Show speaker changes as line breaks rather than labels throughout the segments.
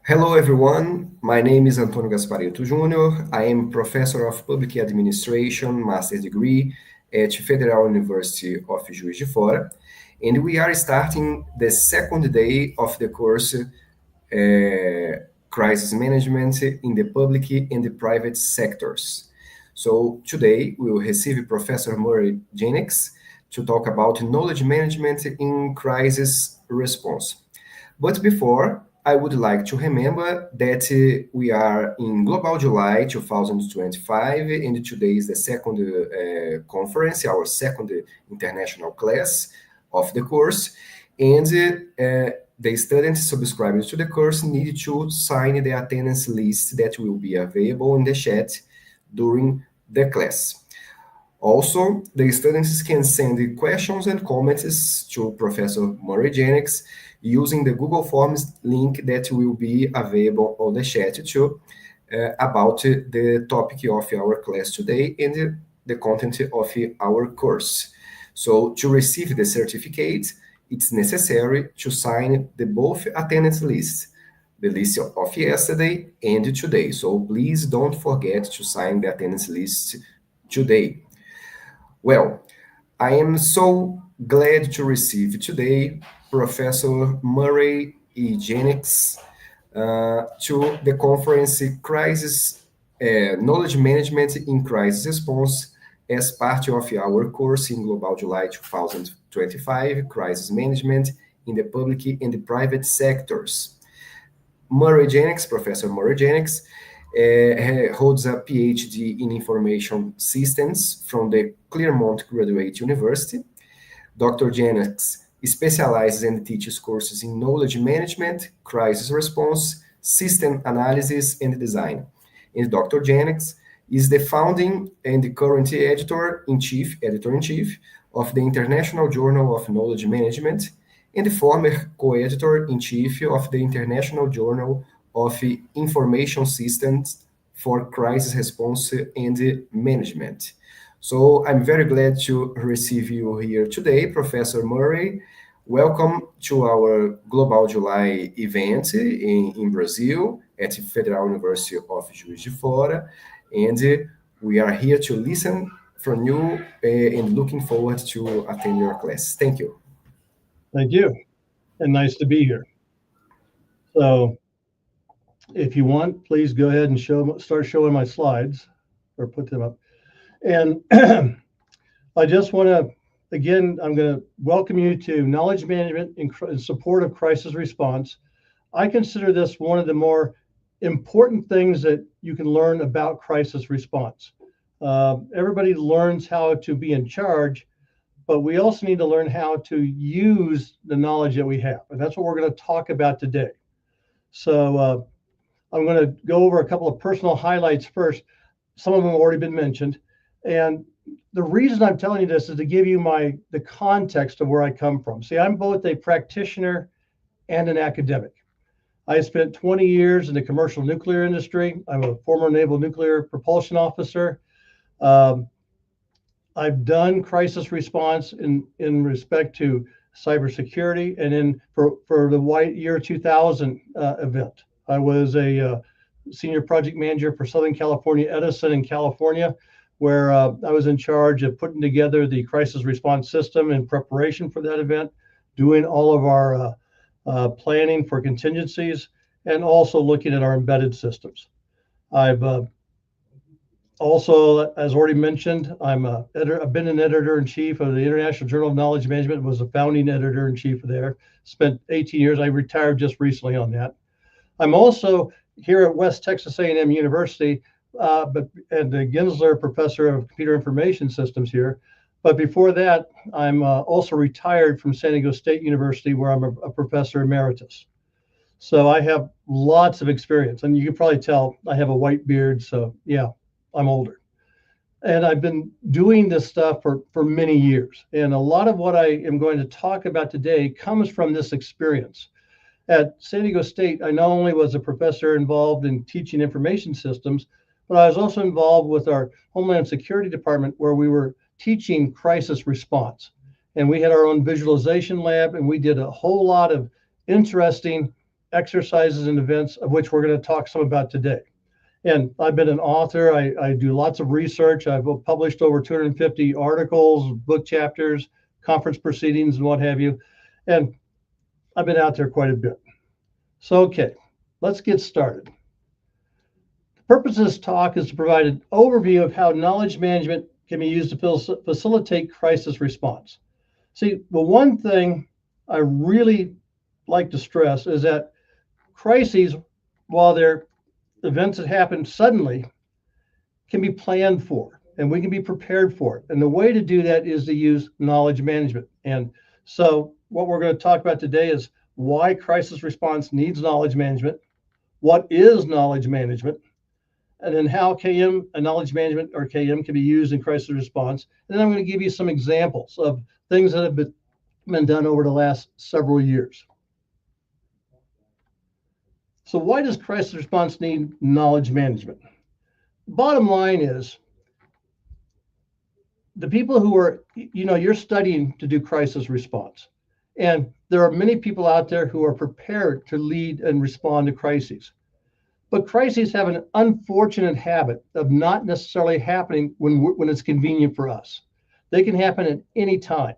Hello, everyone. My name is Antônio Gasparetto Júnior. I am Professor of Public Administration, Master degree at Federal University of Juiz de Fora. And we are starting the second day of the course Crisis Management in the Public and the Private Sectors. So today we will receive Professor Murray Jennex to talk about knowledge management in crisis response. But before, I would like to remember that we are in Global July 2025, and today is the second conference, our second international class of the course. And the students subscribed to the course need to sign the attendance list that will be available in the chat during the class. Also, the students can send questions and comments to Professor Murray Jennex using the Google Forms link that will be available on the chat too about the topic of our class today and the content of our course. So to receive the certificate, it's necessary to sign the both attendance lists, the list of yesterday and today. So please don't forget to sign the attendance list today. Well, I am so glad to receive today Professor Murray E. Jennex to the conference Crisis Knowledge Management in Crisis Response as part of our course in Global July 2025, Crisis Management in the Public and the Private Sectors. Murray Jennex, Professor Murray Jennex, holds a PhD in Information Systems from the Claremont Graduate University. Dr. Jennex specializes and teaches courses in knowledge management, crisis response, system analysis, and design. And Dr. Jennex is the founding and the current editor-in-chief of the International Journal of Knowledge Management and the former co-editor-in-chief of the International Journal of Information Systems for Crisis Response and Management. So I'm very glad to receive you here today, Professor Murray. Welcome to our Global July event in Brazil at Federal University of Juiz de Fora. And we are here to listen from you and looking forward to attend your class. Thank you.
Thank you, and nice to be here. So if you want, please go ahead and start showing my slides or put them up. And I just want to, again, I'm going to welcome you to Knowledge Management in Support of Crisis Response. I consider this one of the more important things that you can learn about crisis response. Everybody learns how to be in charge, but we also need to learn how to use the knowledge that we have. And that's what we're going to talk about today. So I'm going to go over a couple of personal highlights first. Some of them have already been mentioned. And the reason I'm telling you this is to give you the context of where I come from. See, I'm both a practitioner and an academic. I spent 20 years in the commercial nuclear industry. I'm a former naval nuclear propulsion officer. I've done crisis response in respect to cybersecurity and for the White Year 2000 event. I was a senior project manager for Southern California Edison in California, where I was in charge of putting together the crisis response system in preparation for that event, doing all of our planning for contingencies, and also looking at our embedded systems. I've also, as already mentioned, I've been an editor-in-chief of the International Journal of Knowledge Management, was a founding editor-in-chief there, spent 18 years. I retired just recently on that. I'm also here at West Texas A&M University, and the Gensler Professor of Computer Information Systems here. But before that, I'm also retired from San Diego State University, where I'm a professor emeritus. So I have lots of experience, and you can probably tell I have a white beard, so yeah, I'm older. And I've been doing this stuff for many years. And a lot of what I am going to talk about today comes from this experience. At San Diego State, I not only was a professor involved in teaching information systems, but I was also involved with our Homeland Security Department, where we were teaching crisis response. And we had our own visualization lab, and we did a whole lot of interesting exercises and events of which we're going to talk some about today. And I've been an author. I do lots of research. I've published over 250 articles, book chapters, conference proceedings, and what have you. And I've been out there quite a bit. So, okay, let's get started. The purpose of this talk is to provide an overview of how knowledge management can be used to facilitate crisis response. See, the one thing I really like to stress is that crises, while they're events that happen suddenly, can be planned for and we can be prepared for it. And the way to do that is to use knowledge management. And so what we're going to talk about today is why crisis response needs knowledge management, what is knowledge management, and then how KM, knowledge management or KM, can be used in crisis response. And then I'm going to give you some examples of things that have been done over the last several years. So why does crisis response need knowledge management? Bottom line is, the people who are, you're studying to do crisis response. And there are many people out there who are prepared to lead and respond to crises. But crises have an unfortunate habit of not necessarily happening when it's convenient for us. They can happen at any time.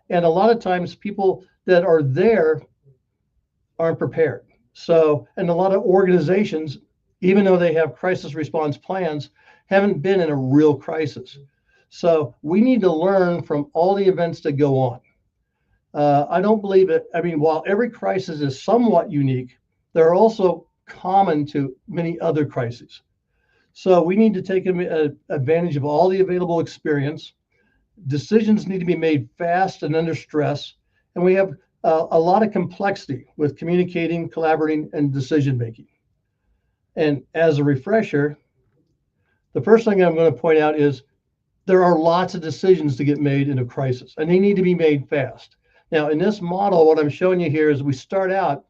And a lot of times people that are there aren't prepared. So, and a lot of organizations, even though they have crisis response plans, haven't been in a real crisis. So we need to learn from all the events that go on. I don't believe it. I mean, while every crisis is somewhat unique, they're also common to many other crises. So we need to take advantage of all the available experience. Decisions need to be made fast and under stress. And we have a lot of complexity with communicating, collaborating, and decision making. And as a refresher, the first thing I'm going to point out is there are lots of decisions to get made in a crisis, and they need to be made fast. Now, in this model, what I'm showing you here is we start out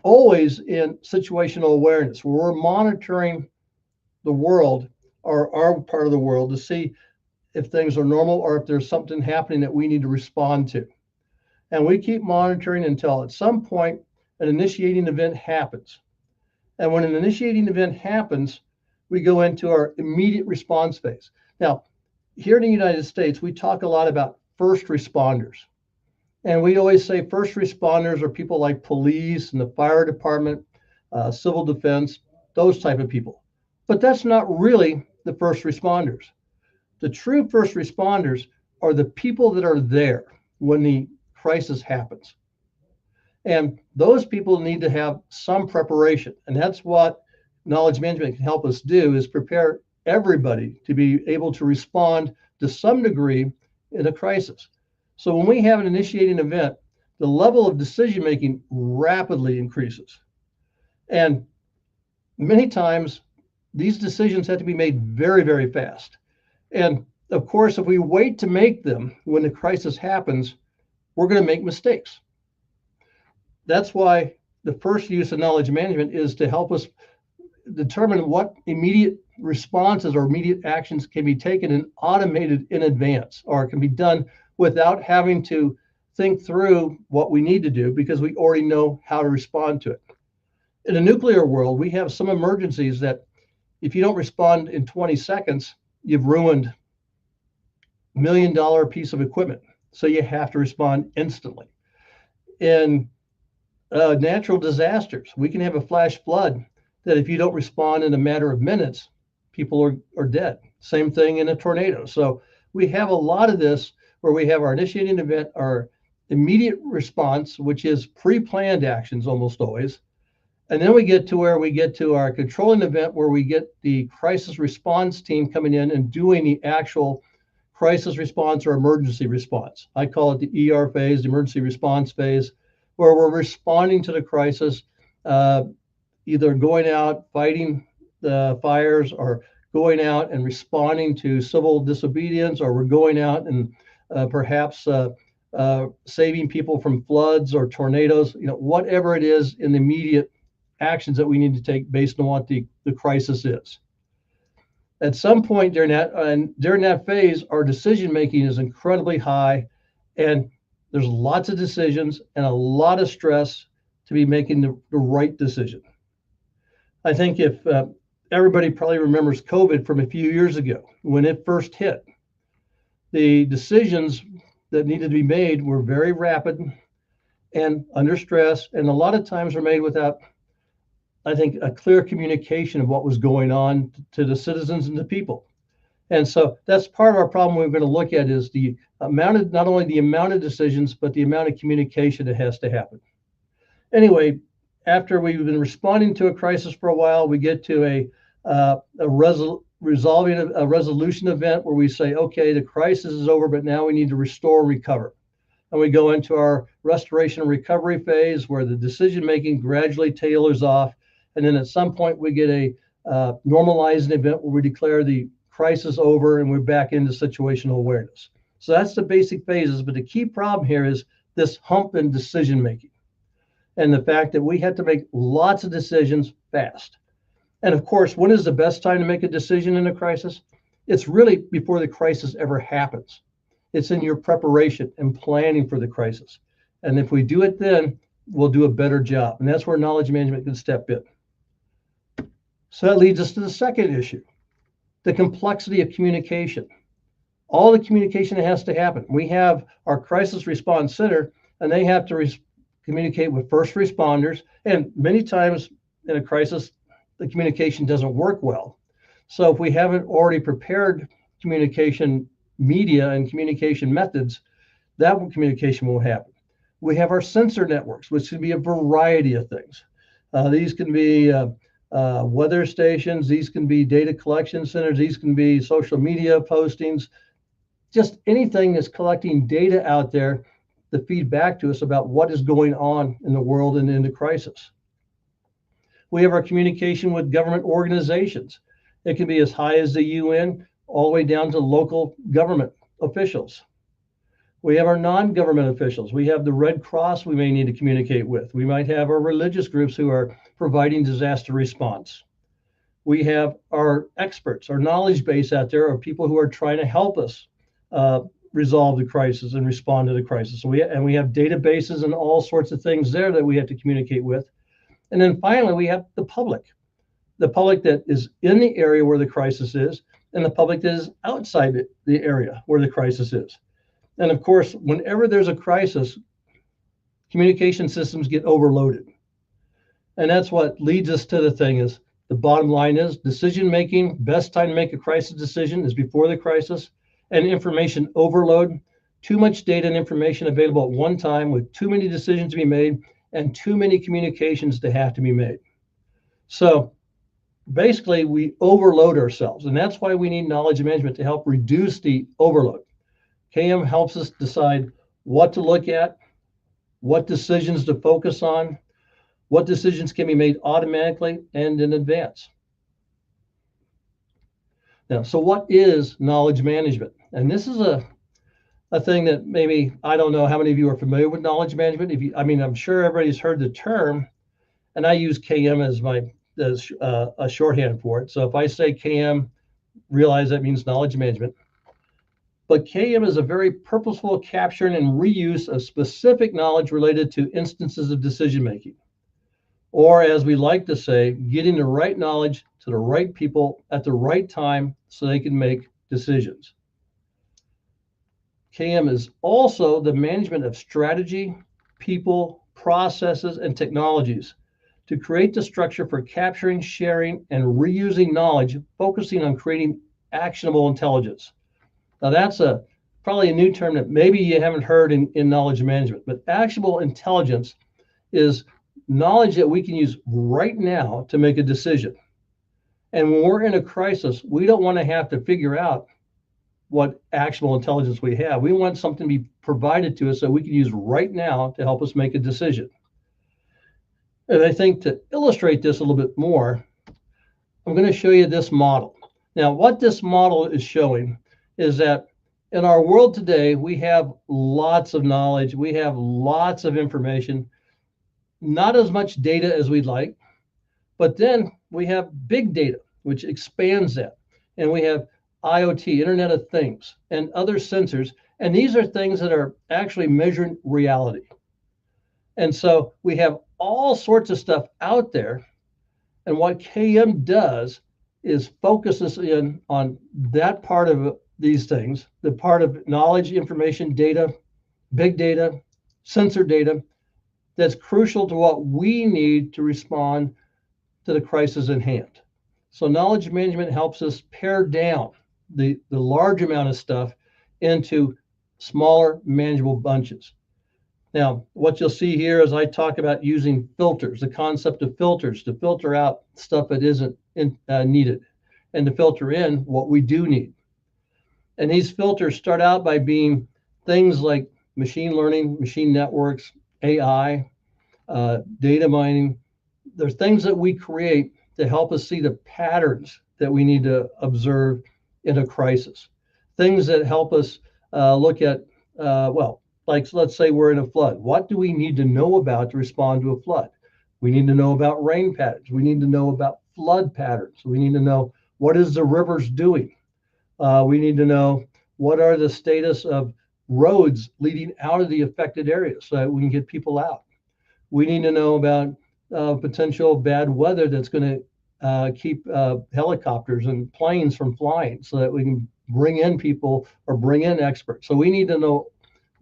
always in situational awareness, where we're monitoring the world or our part of the world to see if things are normal or if there's something happening that we need to respond to. And we keep monitoring until at some point an initiating event happens. And when an initiating event happens, we go into our immediate response phase. Now, here in the United States, we talk a lot about first responders. And we always say first responders are people like police and the fire department, civil defense, those type of people. But that's not really the first responders. The true first responders are the people that are there when the crisis happens. And those people need to have some preparation. And that's what knowledge management can help us do, is prepare everybody to be able to respond to some degree in a crisis. So when we have an initiating event, the level of decision making rapidly increases. And many times these decisions have to be made very, very fast. And of course, if we wait to make them when the crisis happens, we're going to make mistakes. That's why the first use of knowledge management is to help us determine what immediate responses or immediate actions can be taken and automated in advance, or can be done without having to think through what we need to do because we already know how to respond to it. In a nuclear world, we have some emergencies that if you don't respond in 20 seconds, you've ruined $1 million piece of equipment. So you have to respond instantly. In natural disasters, we can have a flash flood that if you don't respond in a matter of minutes, people are dead. Same thing in a tornado. So we have a lot of this where we have our initiating event, our immediate response, which is pre-planned actions almost always. And then we get to where we get to our controlling event, where we get the crisis response team coming in and doing the actual crisis response or emergency response. I call it the ER phase, the emergency response phase, where we're responding to the crisis, either going out fighting the fires or going out and responding to civil disobedience, or we're going out and perhaps saving people from floods or tornadoes, whatever it is in the immediate actions that we need to take based on what the crisis is. At some point during that phase, our decision making is incredibly high, and there's lots of decisions and a lot of stress to be making the right decision. I think if everybody probably remembers COVID from a few years ago, when it first hit, the decisions that needed to be made were very rapid and under stress, and a lot of times were made without, I think, a clear communication of what was going on to the citizens and the people. And so that's part of our problem we're going to look at is the amount of, not only the amount of decisions, but the amount of communication that has to happen. Anyway, after we've been responding to a crisis for a while, we get to resolving a resolution event where we say, okay, the crisis is over, but now we need to restore and recover. And we go into our restoration and recovery phase where the decision-making gradually tailors off. And then at some point we get a normalizing event where we declare the crisis over and we're back into situational awareness. So that's the basic phases. But the key problem here is this hump in decision-making and the fact that we have to make lots of decisions fast. And of course, when is the best time to make a decision in a crisis? It's really before the crisis ever happens. It's in your preparation and planning for the crisis. And if we do it then, we'll do a better job. And that's where knowledge management can step in. So that leads us to the second issue, the complexity of communication. All the communication that has to happen. We have our crisis response center, and they have to communicate with first responders. And many times in a crisis, the communication doesn't work well. So if we haven't already prepared communication media and communication methods, that communication won't happen. We have our sensor networks, which can be a variety of things. These can be weather stations, these can be data collection centers, these can be social media postings, just anything that's collecting data out there to feed back to us about what is going on in the world and in the crisis. We have our communication with government organizations. It can be as high as the UN, all the way down to local government officials. We have our non-government officials. We have the Red Cross we may need to communicate with. We might have our religious groups who are providing disaster response. We have our experts, our knowledge base out there of people who are trying to help us resolve the crisis and respond to the crisis. So we have databases and all sorts of things there that we have to communicate with. And then finally, we have the public that is in the area where the crisis is, and the public that is outside the area where the crisis is. And of course, whenever there's a crisis, communication systems get overloaded. And that's what leads us to the thing is, the bottom line is decision-making, best time to make a crisis decision is before the crisis, and information overload, too much data and information available at one time with too many decisions to be made and too many communications to have to be made. So basically, we overload ourselves, and that's why we need knowledge management to help reduce the overload. KM helps us decide what to look at, what decisions to focus on, what decisions can be made automatically and in advance. Now, so what is knowledge management? And this is a thing that maybe, I don't know how many of you are familiar with knowledge management. I'm sure everybody's heard the term, and I use KM as a shorthand for it. So if I say KM, realize that means knowledge management. But KM is a very purposeful capturing and reuse of specific knowledge related to instances of decision-making. Or as we like to say, getting the right knowledge to the right people at the right time so they can make decisions. KM is also the management of strategy, people, processes, and technologies to create the structure for capturing, sharing, and reusing knowledge, focusing on creating actionable intelligence. Now that's probably a new term that maybe you haven't heard in knowledge management, but actionable intelligence is knowledge that we can use right now to make a decision. And when we're in a crisis, we don't want to have to figure out what actionable intelligence we have. We want something to be provided to us that we can use right now to help us make a decision. And I think to illustrate this a little bit more, I'm going to show you this model. Now, what this model is showing is that in our world today, we have lots of knowledge, we have lots of information, not as much data as we'd like, but then we have big data, which expands that. And we have IoT, Internet of Things, and other sensors. And these are things that are actually measuring reality. And so we have all sorts of stuff out there. And what KM does is focuses in on that part of these things, the part of knowledge, information, data, big data, sensor data, that's crucial to what we need to respond to the crisis in hand. So knowledge management helps us pare down the large amount of stuff into smaller, manageable bunches. Now, what you'll see here is I talk about using filters, the concept of filters to filter out stuff that isn't needed and to filter in what we do need. And these filters start out by being things like machine learning, machine networks, AI, data mining. They're things that we create to help us see the patterns that we need to observe in a crisis. Things that help us look at, like let's say we're in a flood. What do we need to know about to respond to a flood? We need to know about rain patterns. We need to know about flood patterns. We need to know what is the rivers doing. We need to know what are the status of roads leading out of the affected areas so that we can get people out. We need to know about potential bad weather that's going to keep helicopters and planes from flying so that we can bring in people or bring in experts. So we need to know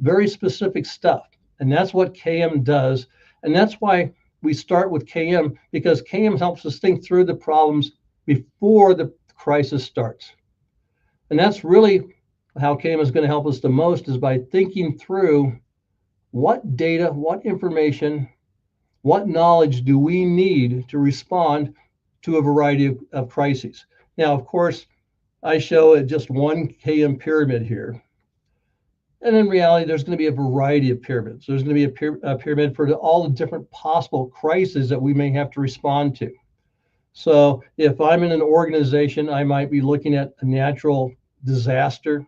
very specific stuff. And that's what KM does. And that's why we start with KM, because KM helps us think through the problems before the crisis starts. And that's really how KM is going to help us the most, is by thinking through what data, what information, what knowledge do we need to respond to a variety of crises. Now, of course, I show just one KM pyramid here. And in reality, there's going to be a variety of pyramids. There's going to be a pyramid for all the different possible crises that we may have to respond to. So if I'm in an organization, I might be looking at a natural disaster,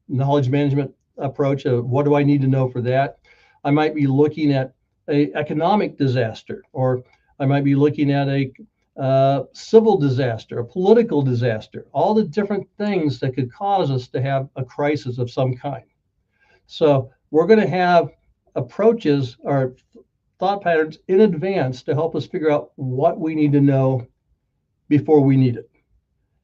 knowledge management approach of what do I need to know for that. I might be looking at an economic disaster, or I might be looking at a civil disaster, a political disaster, all the different things that could cause us to have a crisis of some kind. So we're going to have approaches or thought patterns in advance to help us figure out what we need to know before we need it.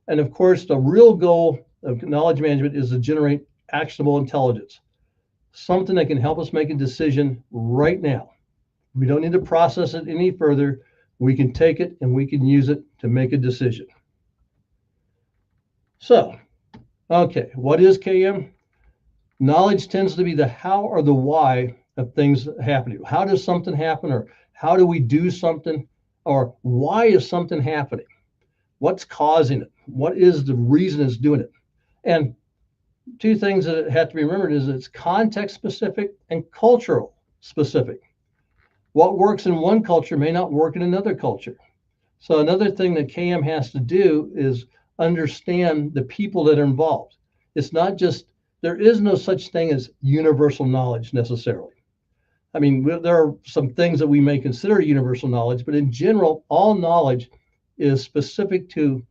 And of course, the real goal of knowledge management is to generate actionable intelligence, something that can help us make a decision right now. We don't need to process it any further. We can take it and we can use it to make a decision. So, okay, what is KM? Knowledge tends to be the how or the why of things happening. How does something happen, or how do we do something, or why is something happening? What's causing it? What is the reason it's doing it? And two things that have to be remembered is it's context specific and cultural specific. What works in one culture may not work in another culture. So another thing that KM has to do is understand the people that are involved. It's not just, there is no such thing as universal knowledge necessarily. I mean, there are some things that we may consider universal knowledge, but in general, all knowledge is specific to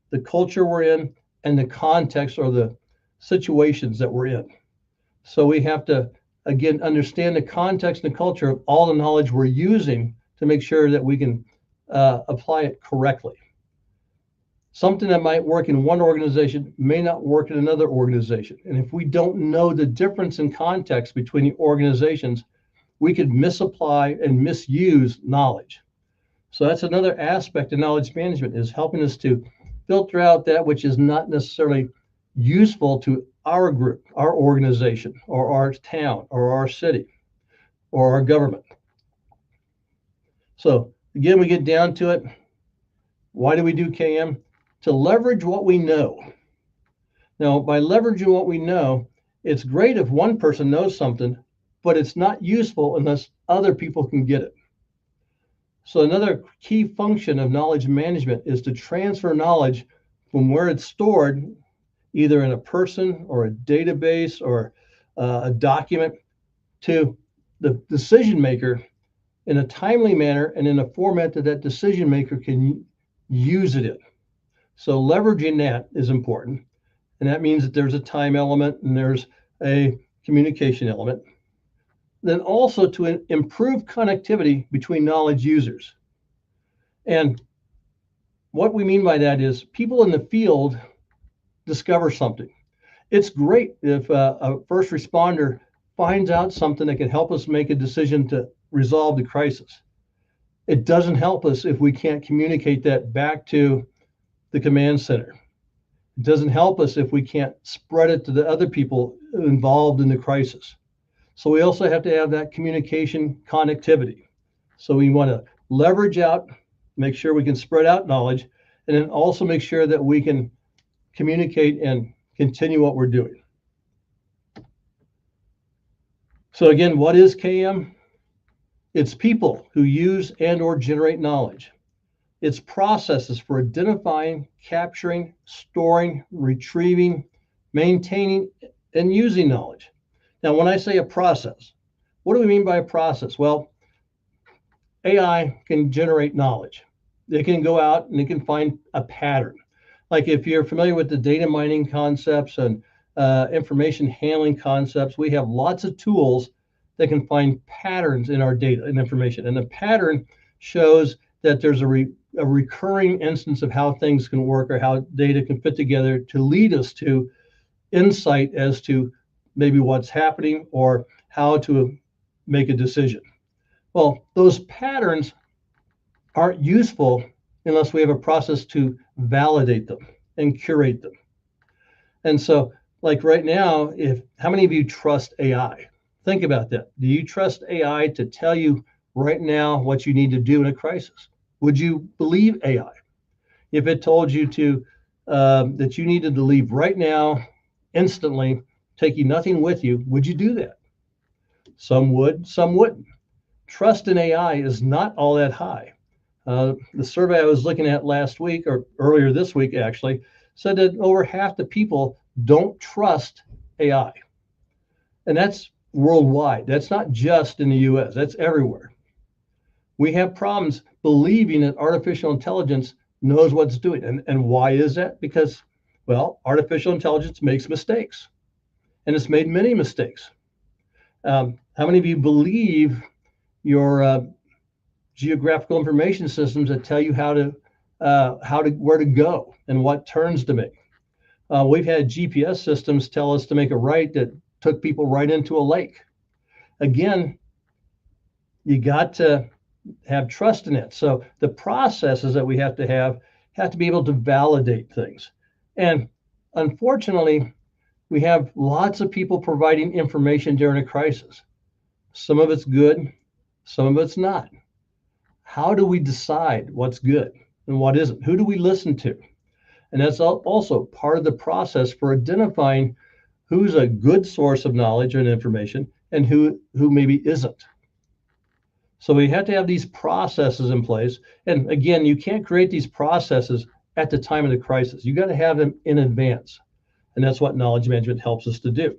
the culture we're in and the context or the situations that we're in. So we have to, again, understand the context and the culture of all the knowledge we're using to make sure that we can apply it correctly. Something that might work in one organization may not work in another organization. And if we don't know the difference in context between the organizations, we could misapply and misuse knowledge. So that's another aspect of knowledge management, is helping us to filter out that which is not necessarily useful to our group, our organization, or our town, or our city, or our government. So again, we get down to it. Why do we do KM? To leverage what we know. Now, by leveraging what we know, it's great if one person knows something, but it's not useful unless other people can get it. So another key function of knowledge management is to transfer knowledge from where it's stored, either in a person or a database or a document, to the decision maker in a timely manner and in a format that that decision maker can use it in. So leveraging that is important. And that means that there's a time element and there's a communication element. then also to improve connectivity between knowledge users. And what we mean by that is people in the field discover something. It's great if a first responder finds out something that can help us make a decision to resolve the crisis. It doesn't help us if we can't communicate that back to the command center. It doesn't help us if we can't spread it to the other people involved in the crisis. So we also have to have that communication connectivity. So we want to leverage out, make sure we can spread out knowledge, and then also make sure that we can communicate and continue what we're doing. So again, what is KM? It's people who use and or generate knowledge. It's processes for identifying, capturing, storing, retrieving, maintaining, and using knowledge. Now, when I say a process, what do we mean by a process? Well, AI can generate knowledge. It can go out and it can find a pattern. Like if you're familiar with the data mining concepts and information handling concepts, we have lots of tools that can find patterns in our data and information. And the pattern shows that there's a recurring instance of how things can work or how data can fit together to lead us to insight as to maybe what's happening or how to make a decision. Well, those patterns aren't useful unless we have a process to validate them and curate them. And so, like right now, how many of you trust AI? Think about that. Do you trust AI to tell you right now what you need to do in a crisis? Would you believe AI? If it told you to that you needed to leave right now, instantly, taking nothing with you, would you do that? Some would, some wouldn't. Trust in AI is not all that high. The survey I was looking at last week, or earlier this week actually, said that over half the people don't trust AI. And that's worldwide. That's not just in the US, that's everywhere. We have problems believing that artificial intelligence knows what it's doing. And why is that? Because, well, artificial intelligence makes mistakes. And it's made many mistakes. How many of you believe your geographical information systems that tell you where to go and what turns to make? We've had GPS systems tell us to make a right that took people right into a lake. Again, you got to have trust in it. So the processes that we have to be able to validate things. And unfortunately, we have lots of people providing information during a crisis. Some of it's good, some of it's not. How do we decide what's good and what isn't? Who do we listen to? And that's also part of the process for identifying who's a good source of knowledge and information and who maybe isn't. So we have to have these processes in place. And again, you can't create these processes at the time of the crisis. You got to have them in advance. And that's what knowledge management helps us to do.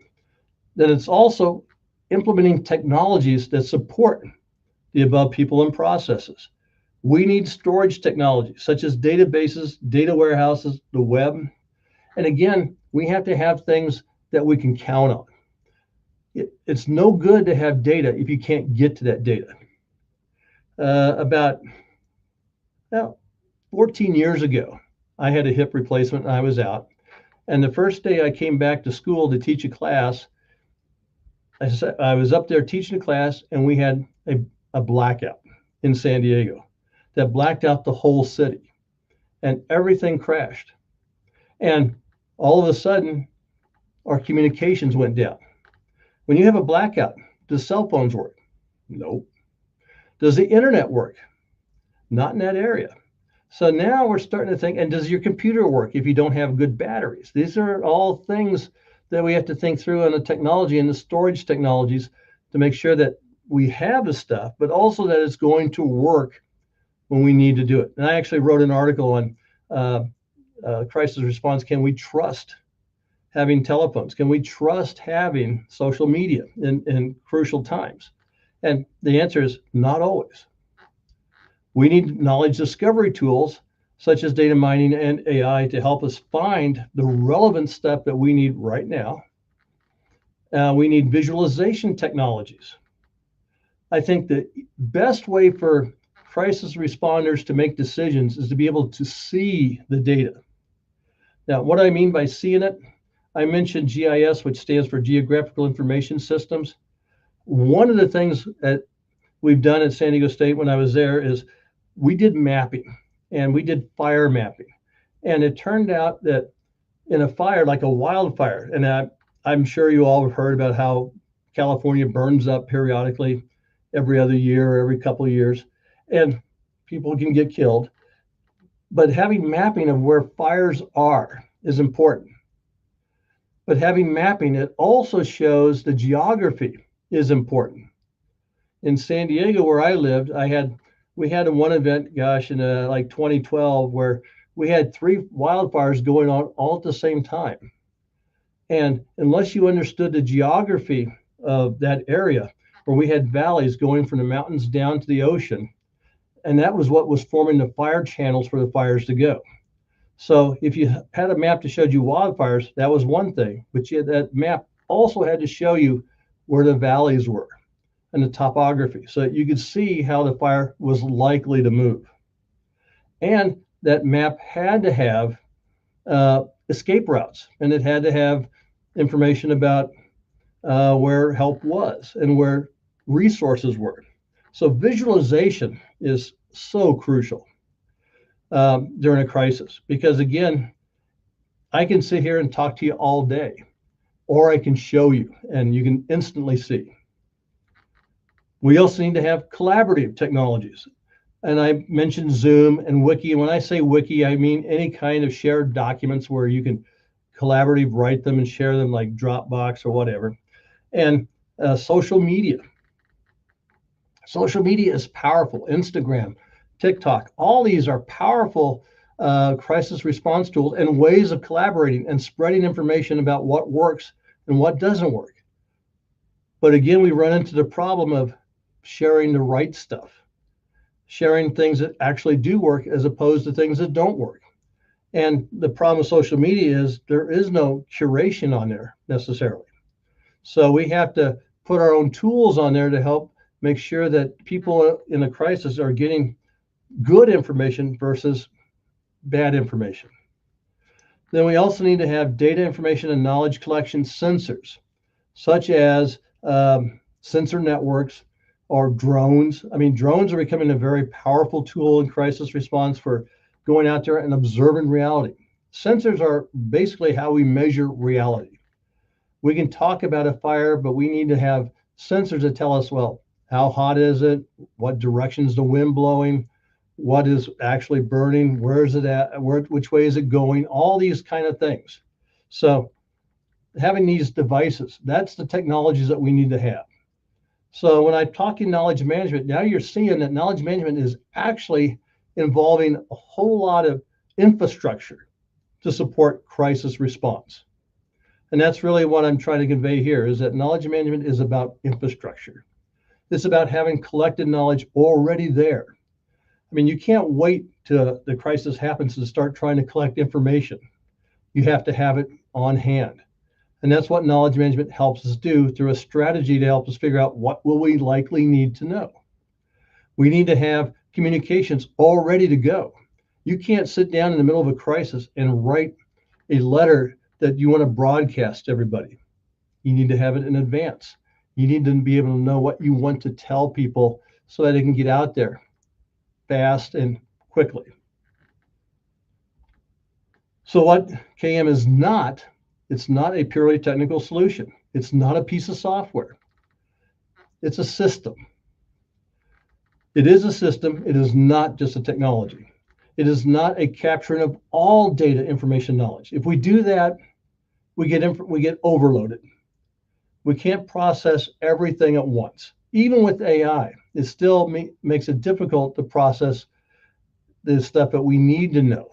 Then it's also implementing technologies that support the above people and processes. We need storage technologies such as databases, data warehouses, the web. And again, we have to have things that we can count on. It's no good to have data if you can't get to that data. About 14 years ago, I had a hip replacement and I was out. And the first day I came back to school to teach a class, I was up there teaching a class and we had a blackout in San Diego that blacked out the whole city and everything crashed. And all of a sudden, our communications went down. When you have a blackout, does cell phones work? Nope. Does the internet work? Not in that area. So now we're starting to think, and does your computer work if you don't have good batteries? These are all things that we have to think through on the technology and the storage technologies to make sure that we have the stuff, but also that it's going to work when we need to do it. And I actually wrote an article on crisis response. Can we trust having telephones? Can we trust having social media in crucial times? And the answer is not always. We need knowledge discovery tools such as data mining and AI to help us find the relevant stuff that we need right now. We need visualization technologies. I think the best way for crisis responders to make decisions is to be able to see the data. Now, what I mean by seeing it, I mentioned GIS, which stands for Geographical Information Systems. One of the things that we've done at San Diego State when I was there is we did mapping and we did fire mapping. And it turned out that in a fire, like a wildfire, and I'm sure you all have heard about how California burns up periodically every other year or every couple of years, and people can get killed. But having mapping of where fires are is important. But having mapping, it also shows the geography is important. In San Diego, where I lived, we had one event, gosh, in like 2012, where we had 3 wildfires going on all at the same time. And unless you understood the geography of that area, where we had valleys going from the mountains down to the ocean, and that was what was forming the fire channels for the fires to go. So if you had a map that showed you wildfires, that was one thing, but that map also had to show you where the valleys were and the topography, so that you could see how the fire was likely to move. And that map had to have escape routes, and it had to have information about where help was and where resources were. So visualization is so crucial during a crisis, because again, I can sit here and talk to you all day, or I can show you and you can instantly see. We also need to have collaborative technologies. And I mentioned Zoom and Wiki. And when I say Wiki, I mean any kind of shared documents where you can collaboratively write them and share them, like Dropbox or whatever. And social media. Social media is powerful. Instagram, TikTok, all these are powerful crisis response tools and ways of collaborating and spreading information about what works and what doesn't work. But again, we run into the problem of sharing the right stuff, sharing things that actually do work as opposed to things that don't work. And the problem with social media is there is no curation on there necessarily. So we have to put our own tools on there to help make sure that people in a crisis are getting good information versus bad information. Then we also need to have data information and knowledge collection sensors, such as sensor networks or drones. I mean, drones are becoming a very powerful tool in crisis response for going out there and observing reality. Sensors are basically how we measure reality. We can talk about a fire, but we need to have sensors that tell us, well, how hot is it? What direction is the wind blowing? What is actually burning? Where is it at? Which way is it going? All these kind of things. So having these devices, that's the technologies that we need to have. So when I'm talking knowledge management, now you're seeing that knowledge management is actually involving a whole lot of infrastructure to support crisis response. And that's really what I'm trying to convey here, is that knowledge management is about infrastructure. It's about having collected knowledge already there. I mean, you can't wait till the crisis happens to start trying to collect information. You have to have it on hand. And that's what knowledge management helps us do through a strategy to help us figure out what will we likely need to know. We need to have communications all ready to go. You can't sit down in the middle of a crisis and write a letter that you want to broadcast to everybody. You need to have it in advance. You need to be able to know what you want to tell people so that they can get out there fast and quickly. So what KM is not, it's not a purely technical solution. It's not a piece of software. It's a system. It is a system. It is not just a technology. It is not a capturing of all data, information, knowledge. If we do that, we get overloaded. We can't process everything at once. Even with AI, it still makes it difficult to process the stuff that we need to know.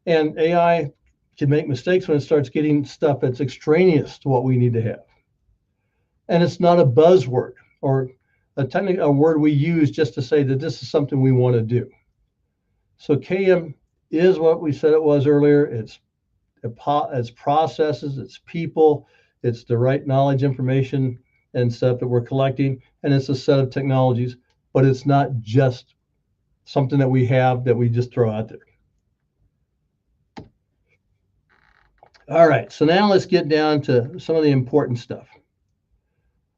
And AI can make mistakes when it starts getting stuff that's extraneous to what we need to have. And it's not a buzzword or a word we use just to say that this is something we want to do. So KM is what we said it was earlier. It's processes, it's people, it's the right knowledge, information, and stuff that we're collecting, and it's a set of technologies, but it's not just something that we have that we just throw out there. All right, so now let's get down to some of the important stuff.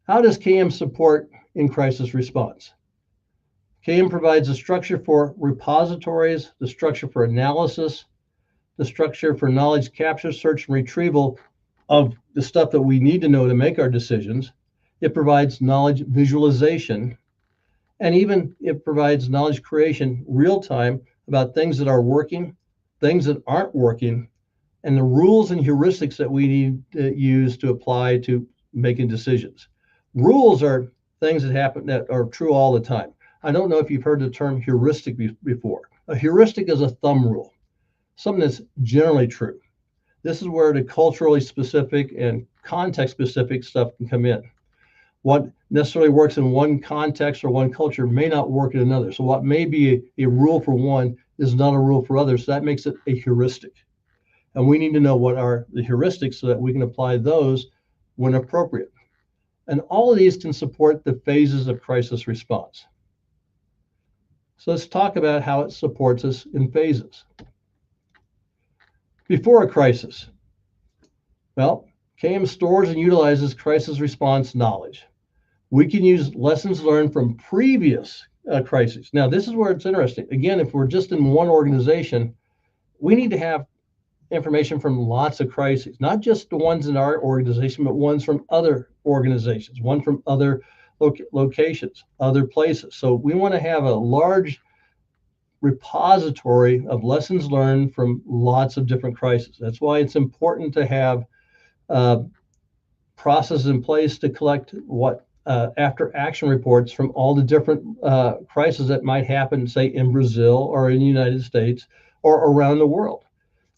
How does KM support in crisis response? KM provides a structure for repositories, the structure for analysis, the structure for knowledge capture, search, and retrieval of the stuff that we need to know to make our decisions. It provides knowledge visualization, and even it provides knowledge creation real time about things that are working, things that aren't working, and the rules and heuristics that we need to use to apply to making decisions. Rules are things that happen that are true all the time. I don't know if you've heard the term heuristic before. A heuristic is a thumb rule, something that's generally true. This is where the culturally specific and context specific stuff can come in. What necessarily works in one context or one culture may not work in another. So what may be a rule for one is not a rule for others. So that makes it a heuristic. And we need to know what are the heuristics so that we can apply those when appropriate. And all of these can support the phases of crisis response. So let's talk about how it supports us in phases. Before a crisis, well, KM stores and utilizes crisis response knowledge. We can use lessons learned from previous crises. Now, this is where it's interesting. Again, if we're just in one organization, we need to have information from lots of crises, not just the ones in our organization, but ones from other organizations, one from other locations, other places. So we want to have a large repository of lessons learned from lots of different crises. That's why it's important to have processes in place to collect what after action reports from all the different crises that might happen, say in Brazil or in the United States or around the world.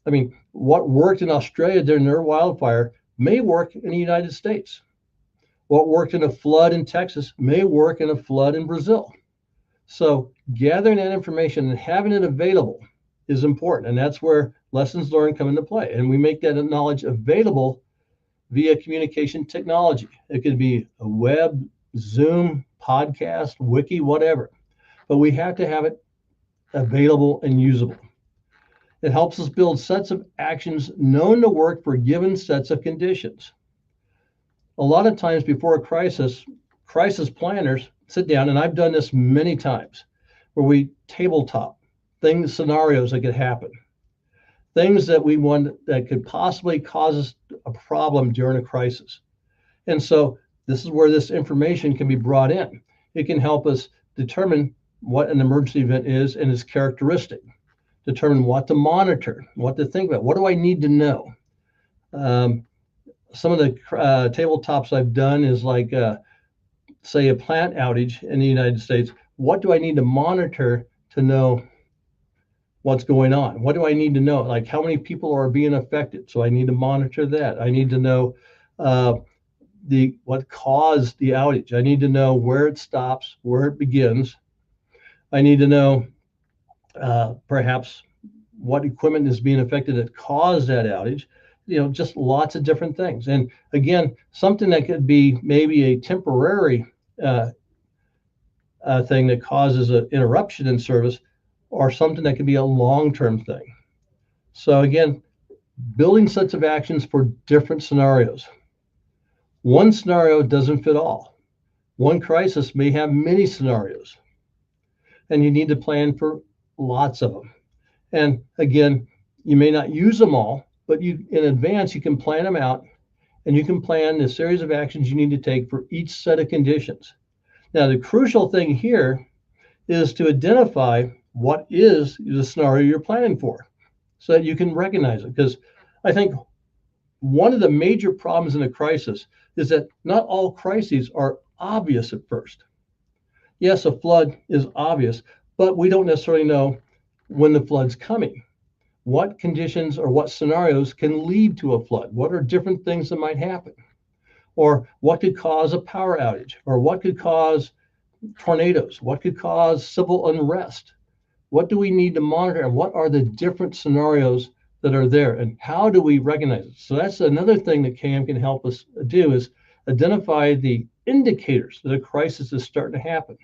I mean, what worked in Australia during their wildfire may work in the United States. What worked in a flood in Texas may work in a flood in Brazil. So gathering that information and having it available is important. And that's where lessons learned come into play. And we make that knowledge available via communication technology. It could be a web, Zoom, podcast, wiki, whatever. But we have to have it available and usable. It helps us build sets of actions known to work for given sets of conditions. A lot of times before a crisis planners sit down, and I've done this many times, where we tabletop things, scenarios that could happen, things that we want that could possibly cause us a problem during a crisis. And so this is where this information can be brought in. It can help us determine what an emergency event is and its characteristic, determine what to monitor, what to think about, what do I need to know. Some of the tabletops I've done is like, say, a plant outage in the United States. What do I need to monitor to know what's going on? What do I need to know? Like how many people are being affected? So I need to monitor that. I need to know what caused the outage. I need to know where it stops, where it begins. I need to know perhaps what equipment is being affected that caused that outage. Just lots of different things. And again, something that could be maybe a temporary thing that causes an interruption in service, or something that could be a long-term thing. So again, building sets of actions for different scenarios. One scenario doesn't fit all. One crisis may have many scenarios, and you need to plan for lots of them. And again, you may not use them all, but in advance, you can plan them out, and you can plan the series of actions you need to take for each set of conditions. Now, the crucial thing here is to identify what is the scenario you're planning for so that you can recognize it. Because I think one of the major problems in a crisis is that not all crises are obvious at first. Yes, a flood is obvious, but we don't necessarily know when the flood's coming. What conditions or what scenarios can lead to a flood? What are different things that might happen? Or what could cause a power outage? Or what could cause tornadoes? What could cause civil unrest? What do we need to monitor? And what are the different scenarios that are there? And how do we recognize it? So that's another thing that KM can help us do, is identify the indicators that a crisis is starting to happen.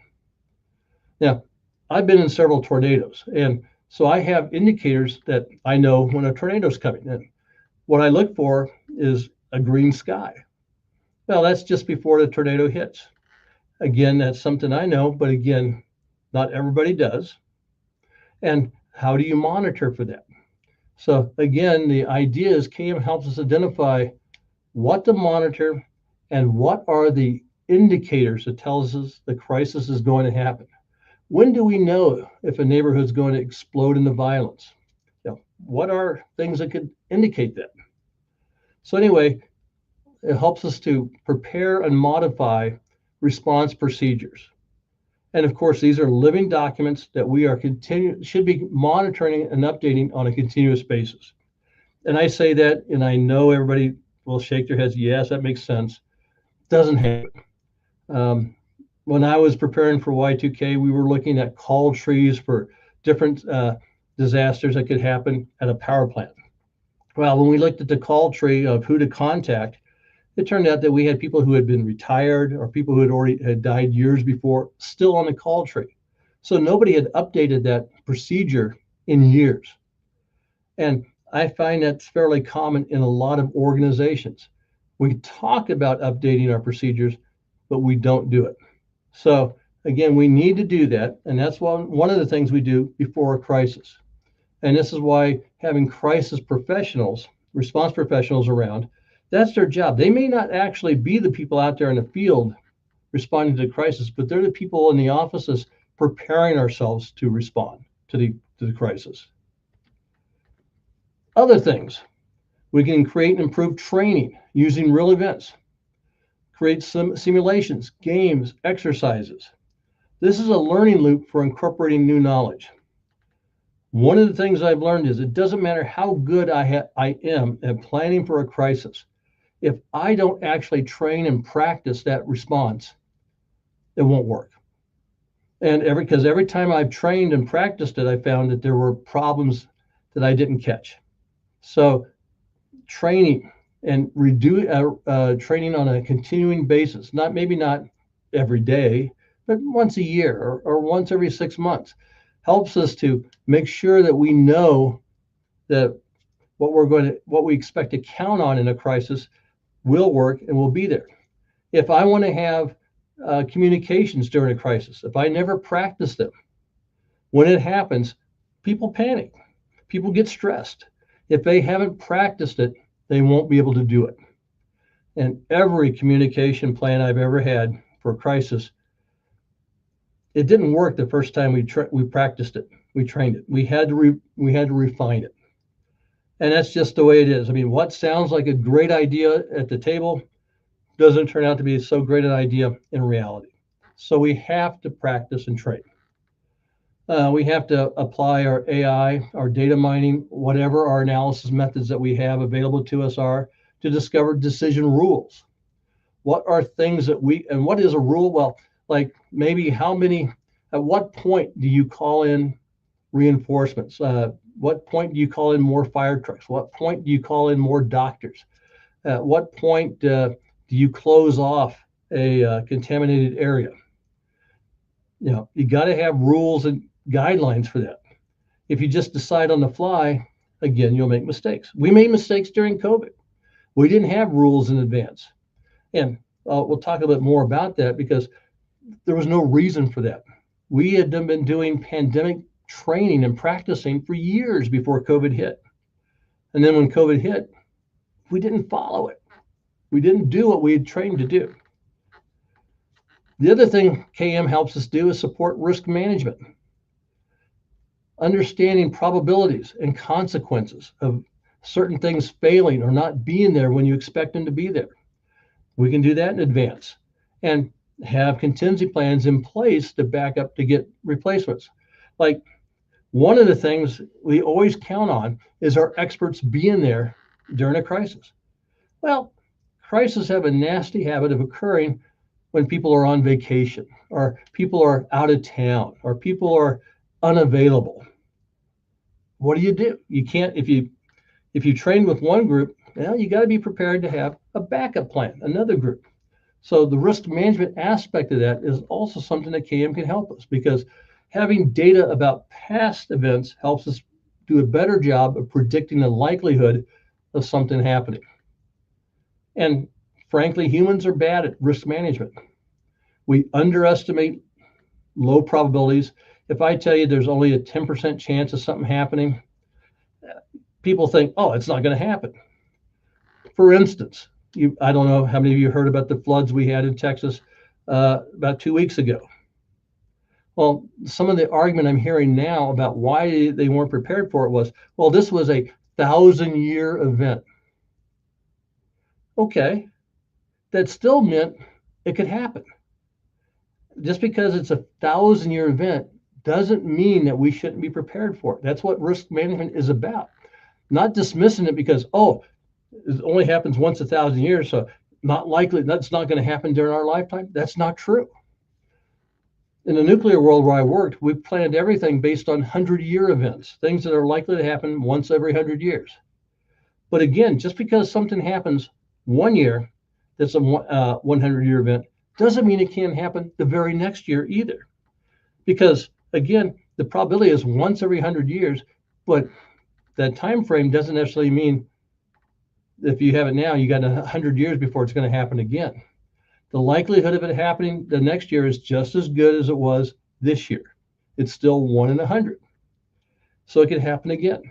Now, I've been in several tornadoes, and so I have indicators that I know when a tornado is coming. And what I look for is a green sky. Well, that's just before the tornado hits. Again, that's something I know, but again, not everybody does. And how do you monitor for that? So again, the idea is KM helps us identify what to monitor and what are the indicators that tells us the crisis is going to happen. When do we know if a neighborhood is going to explode into violence? What are things that could indicate that? So anyway, it helps us to prepare and modify response procedures. And of course, these are living documents that we are should be monitoring and updating on a continuous basis. And I say that, and I know everybody will shake their heads. Yes, that makes sense. Doesn't happen. When I was preparing for Y2K, we were looking at call trees for different disasters that could happen at a power plant. Well, when we looked at the call tree of who to contact, it turned out that we had people who had been retired or people who had already died years before still on the call tree. So nobody had updated that procedure in years. And I find that's fairly common in a lot of organizations. We talk about updating our procedures, but we don't do it. So again, we need to do that. And that's one of the things we do before a crisis. And this is why having crisis professionals, response professionals around, that's their job. They may not actually be the people out there in the field responding to the crisis, but they're the people in the offices preparing ourselves to respond to the crisis. Other things, we can create and improve training using real events, create some simulations, games, exercises. This is a learning loop for incorporating new knowledge. One of the things I've learned is it doesn't matter how good I am at planning for a crisis. If I don't actually train and practice that response, it won't work. And because every time I've trained and practiced it, I found that there were problems that I didn't catch. So training and training on a continuing basis, maybe not every day, but once a year or once every 6 months, helps us to make sure that we know that what we expect to count on in a crisis will work and will be there. If I want to have communications during a crisis, if I never practice them, when it happens, people panic, people get stressed. If they haven't practiced it, they won't be able to do it. And every communication plan I've ever had for a crisis, it didn't work the first time we practiced it. We trained it. We had to refine it. And that's just the way it is. I mean, what sounds like a great idea at the table doesn't turn out to be so great an idea in reality. So we have to practice and train. We have to apply our AI, our data mining, whatever our analysis methods that we have available to us are to discover decision rules. What are things that and what is a rule? Well, like maybe at what point do you call in reinforcements? What point do you call in more fire trucks? What point do you call in more doctors? At what point do you close off a contaminated area? You got to have rules and guidelines for that. If you just decide on the fly, again, you'll make mistakes. We made mistakes during COVID. We didn't have rules in advance. And we'll talk a bit more about that because there was no reason for that. We had been doing pandemic training and practicing for years before COVID hit. And then when COVID hit, we didn't follow it. We didn't do what we had trained to do. The other thing KM helps us do is support risk management. Understanding probabilities and consequences of certain things failing or not being there when you expect them to be there. We can do that in advance and have contingency plans in place to back up to get replacements. Like one of the things we always count on is our experts being there during a crisis. Well, crises have a nasty habit of occurring when people are on vacation or people are out of town or people are unavailable. What do? You can't, if you train with one group, you got to be prepared to have a backup plan, another group. So the risk management aspect of that is also something that KM can help us, because having data about past events helps us do a better job of predicting the likelihood of something happening. And frankly, humans are bad at risk management. We underestimate low probabilities. If I tell you there's only a 10% chance of something happening, people think, oh, it's not going to happen. For instance, I don't know how many of you heard about the floods we had in Texas about 2 weeks ago. Well, some of the argument I'm hearing now about why they weren't prepared for it was, well, this was a 1,000-year event. Okay, that still meant it could happen. Just because it's a 1,000-year event doesn't mean that we shouldn't be prepared for it. That's what risk management is about. Not dismissing it because, oh, it only happens once 1,000 years, so not likely, that's not going to happen during our lifetime. That's not true. In the nuclear world where I worked, we planned everything based on 100-year events, things that are likely to happen once every 100 years. But again, just because something happens 1 year, that's a 100-year event, doesn't mean it can't happen the very next year either. Because again, the probability is once every 100 years, but that time frame doesn't necessarily mean if you have it now, you got 100 years before it's going to happen again. The likelihood of it happening the next year is just as good as it was this year. It's still 1 in 100. So it can happen again.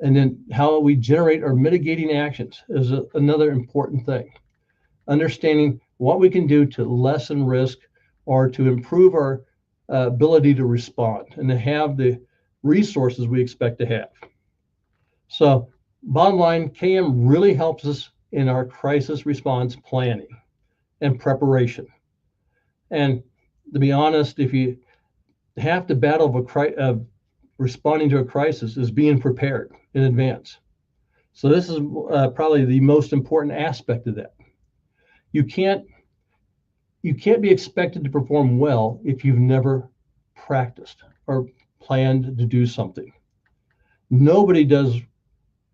And then how we generate our mitigating actions is another important thing. Understanding what we can do to lessen risk or to improve our ability to respond and to have the resources we expect to have. So bottom line, KM really helps us in our crisis response planning and preparation. And to be honest, if you have to battle of responding to a crisis is being prepared in advance. So this is probably the most important aspect of that. You can't be expected to perform well if you've never practiced or planned to do something. Nobody does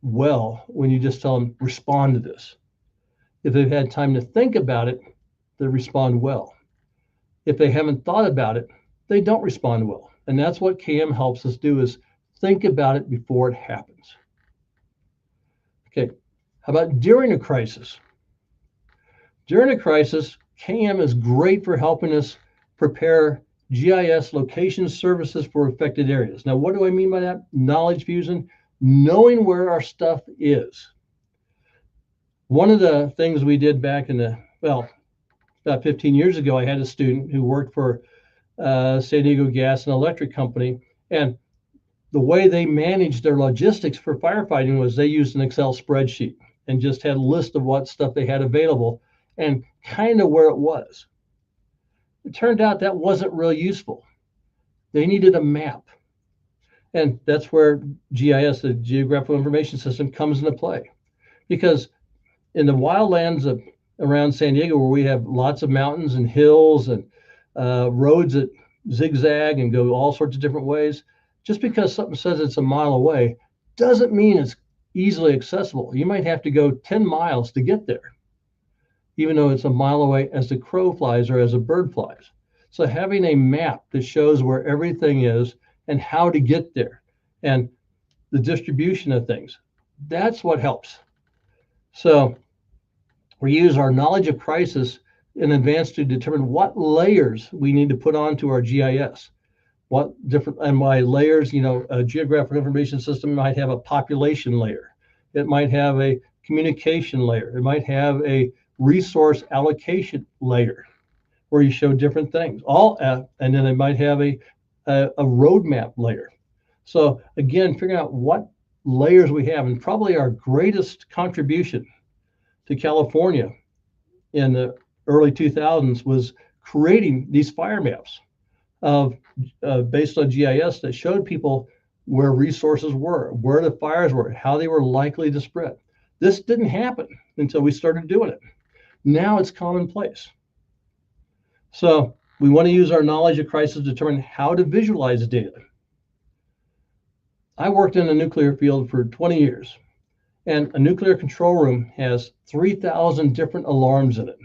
well when you just tell them, respond to this. If they've had time to think about it, they respond well. If they haven't thought about it, they don't respond well. And that's what KM helps us do, is think about it before it happens. Okay, how about during a crisis? During a crisis, KM is great for helping us prepare GIS location services for affected areas. Now, what do I mean by that? Knowledge fusion, knowing where our stuff is. One of the things we did back in about 15 years ago, I had a student who worked for San Diego Gas and Electric Company, and the way they managed their logistics for firefighting was they used an Excel spreadsheet and just had a list of what stuff they had available and kind of where it was. It turned out that wasn't really useful. They needed a map. And that's where GIS, the Geographical Information System, comes into play. Because in the wildlands around San Diego, where we have lots of mountains and hills and roads that zigzag and go all sorts of different ways, just because something says it's a mile away doesn't mean it's easily accessible. You might have to go 10 miles to get there, even though it's a mile away as the crow flies or as a bird flies. So having a map that shows where everything is and how to get there and the distribution of things, that's what helps. So we use our knowledge of crisis in advance to determine what layers we need to put onto our GIS. What different, and by layers, a geographic information system might have a population layer. It might have a communication layer. It might have a resource allocation layer where you show different things. And then it might have a roadmap layer. So again, figuring out what layers we have, and probably our greatest contribution to California in the early 2000s was creating these fire maps based on GIS that showed people where resources were, where the fires were, how they were likely to spread. This didn't happen until we started doing it. Now it's commonplace. So we want to use our knowledge of crisis to determine how to visualize data. I worked in the nuclear field for 20 years, and a nuclear control room has 3,000 different alarms in it.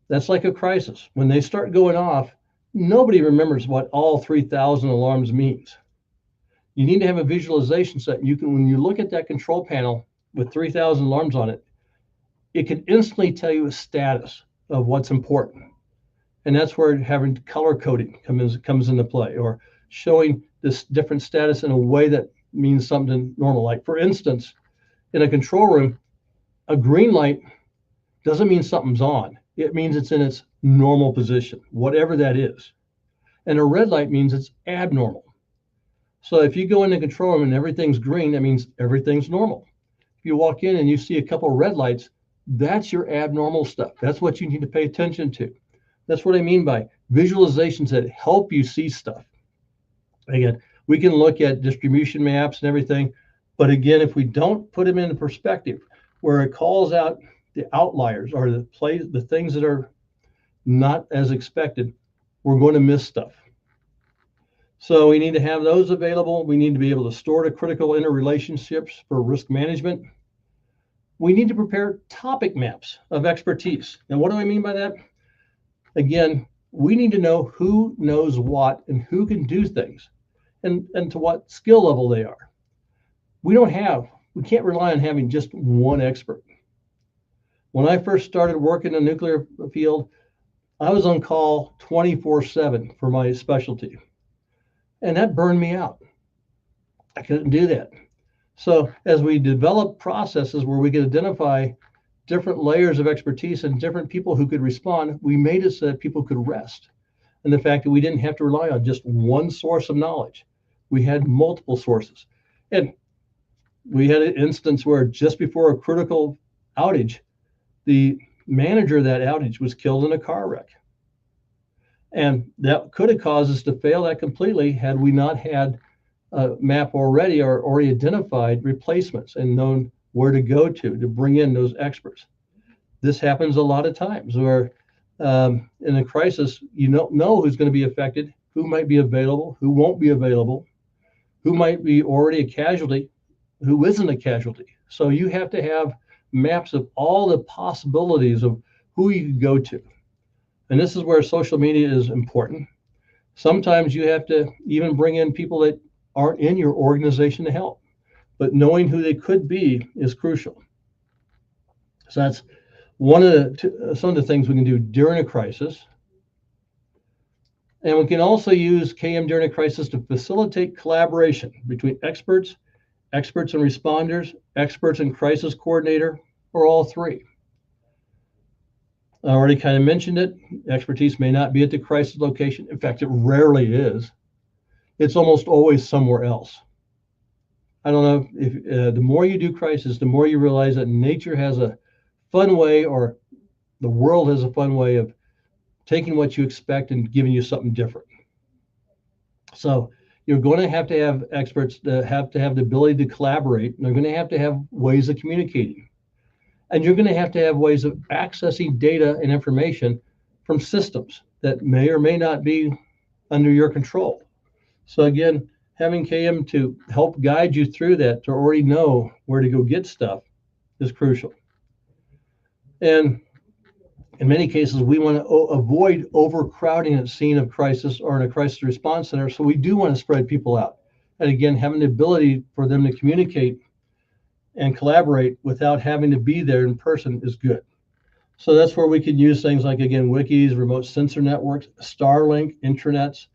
That's like a crisis. When they start going off, nobody remembers what all 3,000 alarms means. You need to have a visualization set. You can, when you look at that control panel with 3,000 alarms on it, it can instantly tell you a status of what's important. And that's where having color coding comes into play, or showing this different status in a way that means something normal. Like, for instance, in a control room, a green light doesn't mean something's on. It means it's in its normal position, whatever that is. And a red light means it's abnormal. So if you go in the control room and everything's green, that means everything's normal. If you walk in and you see a couple of red lights, that's your abnormal stuff. That's what you need to pay attention to. That's what I mean by visualizations that help you see stuff. Again, we can look at distribution maps and everything, but again, if we don't put them into perspective, where it calls out the outliers or the things that are not as expected, we're going to miss stuff. So we need to have those available. We need to be able to store the critical interrelationships for risk management. We need to prepare topic maps of expertise. And what do I mean by that? Again, we need to know who knows what and who can do things and to what skill level they are. We can't rely on having just one expert. When I first started working in the nuclear field, I was on call 24/7 for my specialty. And that burned me out. I couldn't do that. So as we develop processes where we could identify different layers of expertise and different people who could respond, we made it so that people could rest. And the fact that we didn't have to rely on just one source of knowledge. We had multiple sources. And we had an instance where just before a critical outage, the manager of that outage was killed in a car wreck. And that could have caused us to fail that completely had we not had a map already or already identified replacements and known where to go to bring in those experts. This happens a lot of times where in a crisis, you don't know who's going to be affected, who might be available, who won't be available, who might be already a casualty, who isn't a casualty. So you have to have maps of all the possibilities of who you can go to. And this is where social media is important. Sometimes you have to even bring in people that aren't in your organization to help, but knowing who they could be is crucial. So that's some of the things we can do during a crisis. And we can also use KM during a crisis to facilitate collaboration between experts and responders, experts and crisis coordinator, or all three. I already kind of mentioned it. Expertise may not be at the crisis location. In fact, it rarely is. It's almost always somewhere else. I don't know if the more you do crisis, the more you realize that nature has a fun way, or the world has a fun way of taking what you expect and giving you something different. So you're going to have experts that have to have the ability to collaborate, and they're going to have ways of communicating. And you're going to have ways of accessing data and information from systems that may or may not be under your control. So again, having KM to help guide you through that, to already know where to go get stuff, is crucial. And in many cases, we want to avoid overcrowding at scene of crisis or in a crisis response center. So we do want to spread people out. And again, having the ability for them to communicate and collaborate without having to be there in person is good. So that's where we could use things like, again, wikis, remote sensor networks, Starlink, intranets,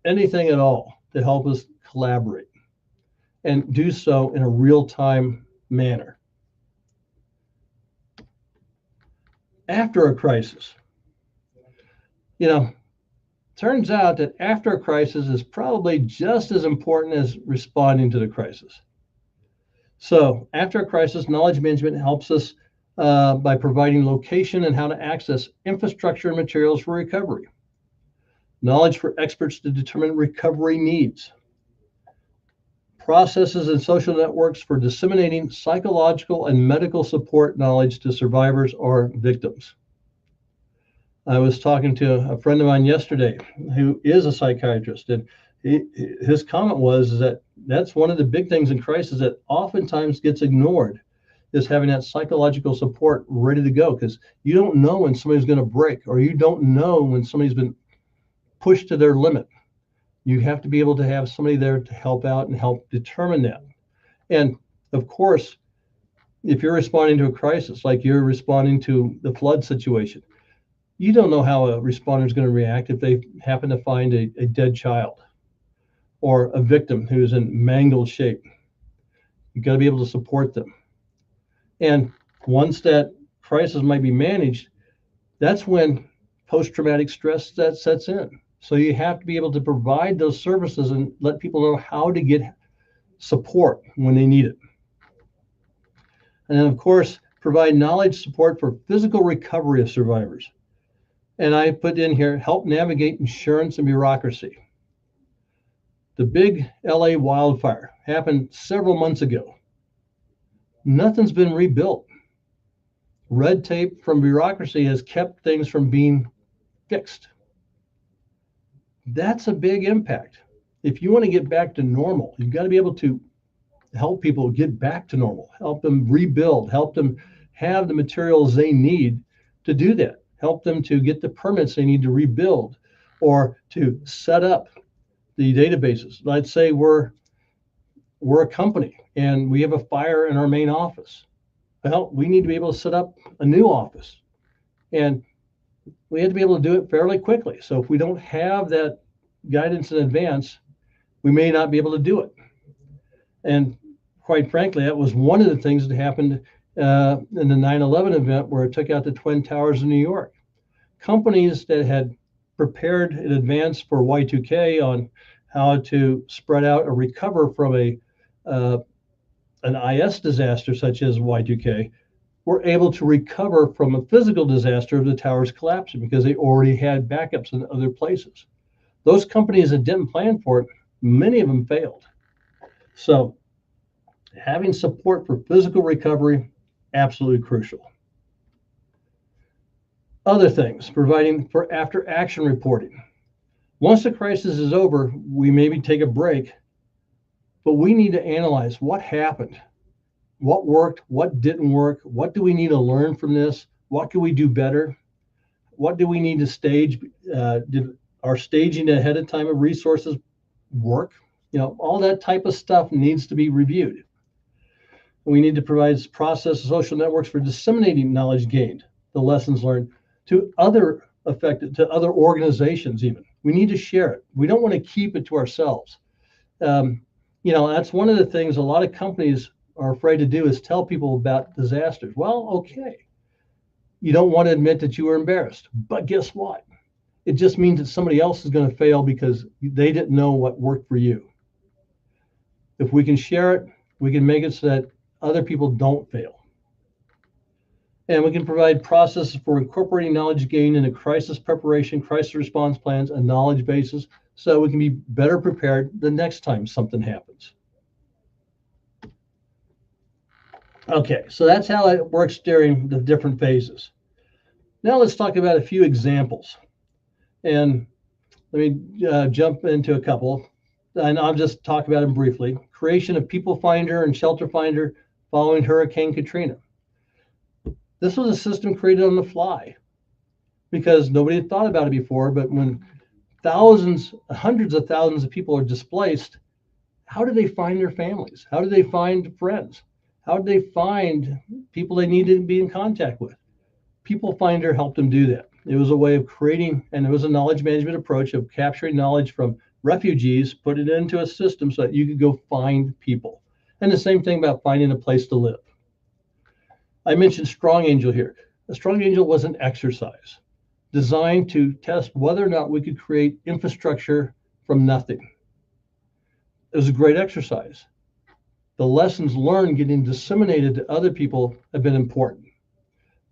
anything at all to help us collaborate and do so in a real-time manner. After a crisis, turns out that after a crisis is probably just as important as responding to the crisis. So after a crisis, knowledge management helps us by providing location and how to access infrastructure and materials for recovery. Knowledge for experts to determine recovery needs. Processes and social networks for disseminating psychological and medical support knowledge to survivors or victims. I was talking to a friend of mine yesterday who is a psychiatrist, and his comment was that that's one of the big things in crisis that oftentimes gets ignored, is having that psychological support ready to go, because you don't know when somebody's going to break, or you don't know when somebody's been pushed to their limit. You have to be able to have somebody there to help out and help determine that. And of course, if you're responding to a crisis, like you're responding to the flood situation, you don't know how a responder is going to react if they happen to find a dead child or a victim who's in mangled shape. You've got to be able to support them. And once that crisis might be managed, that's when post-traumatic stress that sets in. So you have to be able to provide those services and let people know how to get support when they need it. And then, of course, provide knowledge support for physical recovery of survivors. And I put in here, help navigate insurance and bureaucracy. The big LA wildfire happened several months ago. Nothing's been rebuilt. Red tape from bureaucracy has kept things from being fixed. That's a big impact. If you want to get back to normal, you've got to be able to help people get back to normal, help them rebuild, help them have the materials they need to do that, help them to get the permits they need to rebuild or to set up the databases. Let's say we're a company and we have a fire in our main office. Well, we need to be able to set up a new office, and we have to be able to do it fairly quickly. So if we don't have that guidance in advance, we may not be able to do it. And quite frankly, that was one of the things that happened in the 9/11 event, where it took out the Twin Towers in New York. Companies that had prepared in advance for Y2K on how to spread out or recover from an IS disaster such as Y2K were able to recover from a physical disaster of the towers collapsing because they already had backups in other places. Those companies that didn't plan for it, many of them failed. So having support for physical recovery, absolutely crucial. Other things, providing for after action reporting. Once the crisis is over, we maybe take a break, but we need to analyze what happened, what worked, what didn't work, what do we need to learn from this, what can we do better, what do we need to stage, did our staging ahead of time of resources work? All that type of stuff needs to be reviewed. We need to provide process social networks for disseminating knowledge gained, the lessons learned, to other affected, to other organizations even. We need to share it. We don't want to keep it to ourselves. That's one of the things a lot of companies are afraid to do, is tell people about disasters. Well, okay. You don't want to admit that you were embarrassed, but guess what? It just means that somebody else is going to fail because they didn't know what worked for you. If we can share it, we can make it so that other people don't fail. And we can provide processes for incorporating knowledge gained into crisis preparation, crisis response plans, and knowledge bases, so we can be better prepared the next time something happens. Okay, so that's how it works during the different phases. Now let's talk about a few examples. And let me jump into a couple, and I'll just talk about them briefly. Creation of People Finder and Shelter Finder following Hurricane Katrina. This was a system created on the fly because nobody had thought about it before, but when thousands, hundreds of thousands of people are displaced, how do they find their families? How do they find friends? How do they find people they need to be in contact with? People Finder helped them do that. It was a way of creating, and it was a knowledge management approach of capturing knowledge from refugees, put it into a system so that you could go find people. And the same thing about finding a place to live. I mentioned Strong Angel here. A Strong Angel was an exercise designed to test whether or not we could create infrastructure from nothing. It was a great exercise. The lessons learned getting disseminated to other people have been important.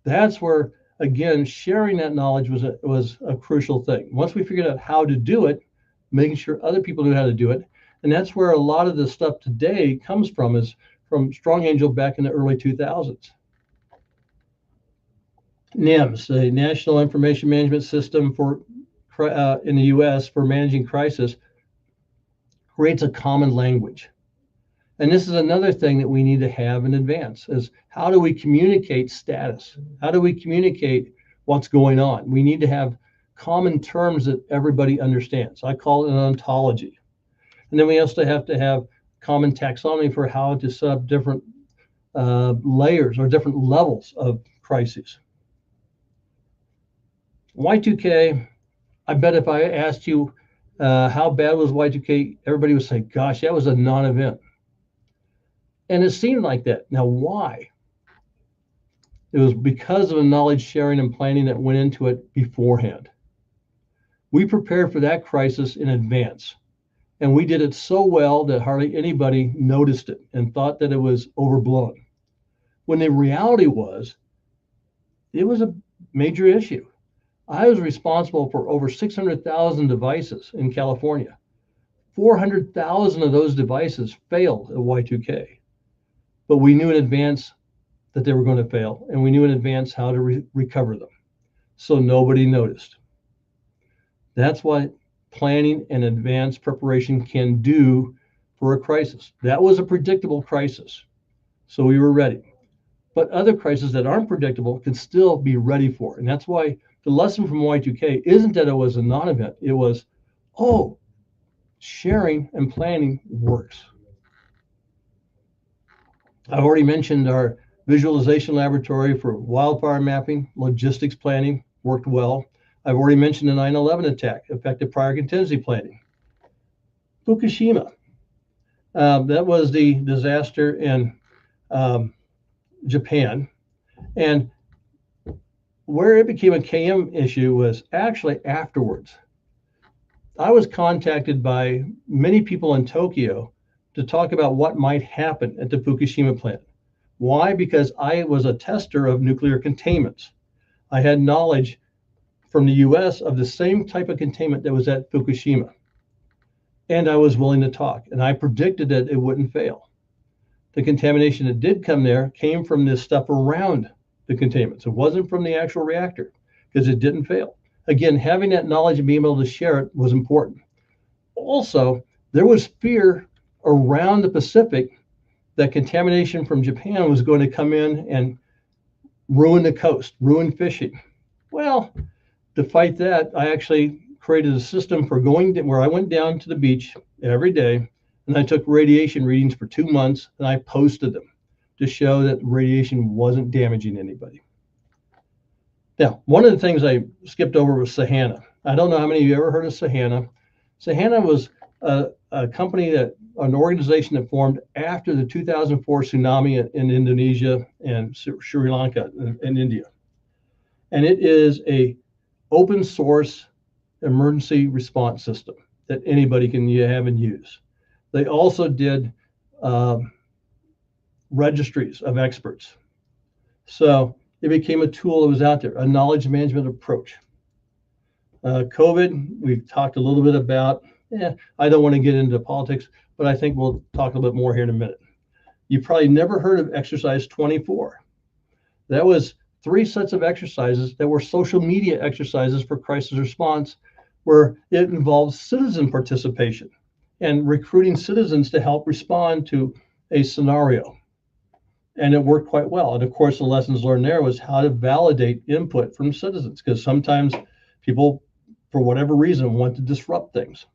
That's where, again, sharing that knowledge was a crucial thing. Once we figured out how to do it, making sure other people knew how to do it. And that's where a lot of the stuff today comes from, is from Strong Angel back in the early 2000s. NIMS, the National Information Management System for in the US for managing crisis, creates a common language. And this is another thing that we need to have in advance is how do we communicate status? How do we communicate what's going on? We need to have common terms that everybody understands. I call it an ontology. And then we also have to have common taxonomy for how to set up different layers or different levels of crises. Y2K, I bet if I asked you how bad was Y2K, everybody would say, gosh, that was a non-event. And it seemed like that. Now, why? It was because of the knowledge sharing and planning that went into it beforehand. We prepared for that crisis in advance. And we did it so well that hardly anybody noticed it and thought that it was overblown. When the reality was, it was a major issue. I was responsible for over 600,000 devices in California. 400,000 of those devices failed at Y2K. But we knew in advance that they were going to fail, and we knew in advance how to recover them. So nobody noticed. That's what planning and advanced preparation can do for a crisis. That was a predictable crisis, so we were ready. But other crises that aren't predictable can still be ready for. And that's why the lesson from Y2K isn't that it was a non-event. It was, oh, sharing and planning works. I've already mentioned our visualization laboratory for wildfire mapping, logistics planning worked well. I've already mentioned the 9/11 attack, effective prior contingency planning. Fukushima, that was the disaster in Japan. And where it became a KM issue was actually afterwards. I was contacted by many people in Tokyo to talk about what might happen at the Fukushima plant. Why? Because I was a tester of nuclear containments. I had knowledge from the US of the same type of containment that was at Fukushima. And I was willing to talk, and I predicted that it wouldn't fail. The contamination that did come there came from this stuff around the containment. So it wasn't from the actual reactor because it didn't fail. Again, having that knowledge and being able to share it was important. Also, there was fear around the Pacific that contamination from Japan was going to come in and ruin the coast, ruin fishing. Well, to fight that, I actually created a system for going to, where I went down to the beach every day and I took radiation readings for 2 months and I posted them to show that radiation wasn't damaging anybody. Now, one of the things I skipped over was Sahana. I don't know how many of you ever heard of Sahana. Sahana was a company an organization that formed after the 2004 tsunami in Indonesia and Sri Lanka and India. And it is a open source emergency response system that anybody can have and use. They also did registries of experts. So it became a tool that was out there, a knowledge management approach. COVID, we've talked a little bit about. I don't want to get into politics, but I think we'll talk a little bit more here in a minute. You probably never heard of exercise 24. That was 3 sets of exercises that were social media exercises for crisis response, where it involves citizen participation and recruiting citizens to help respond to a scenario. And it worked quite well. And of course, the lessons learned there was how to validate input from citizens, because sometimes people, for whatever reason, want to disrupt things.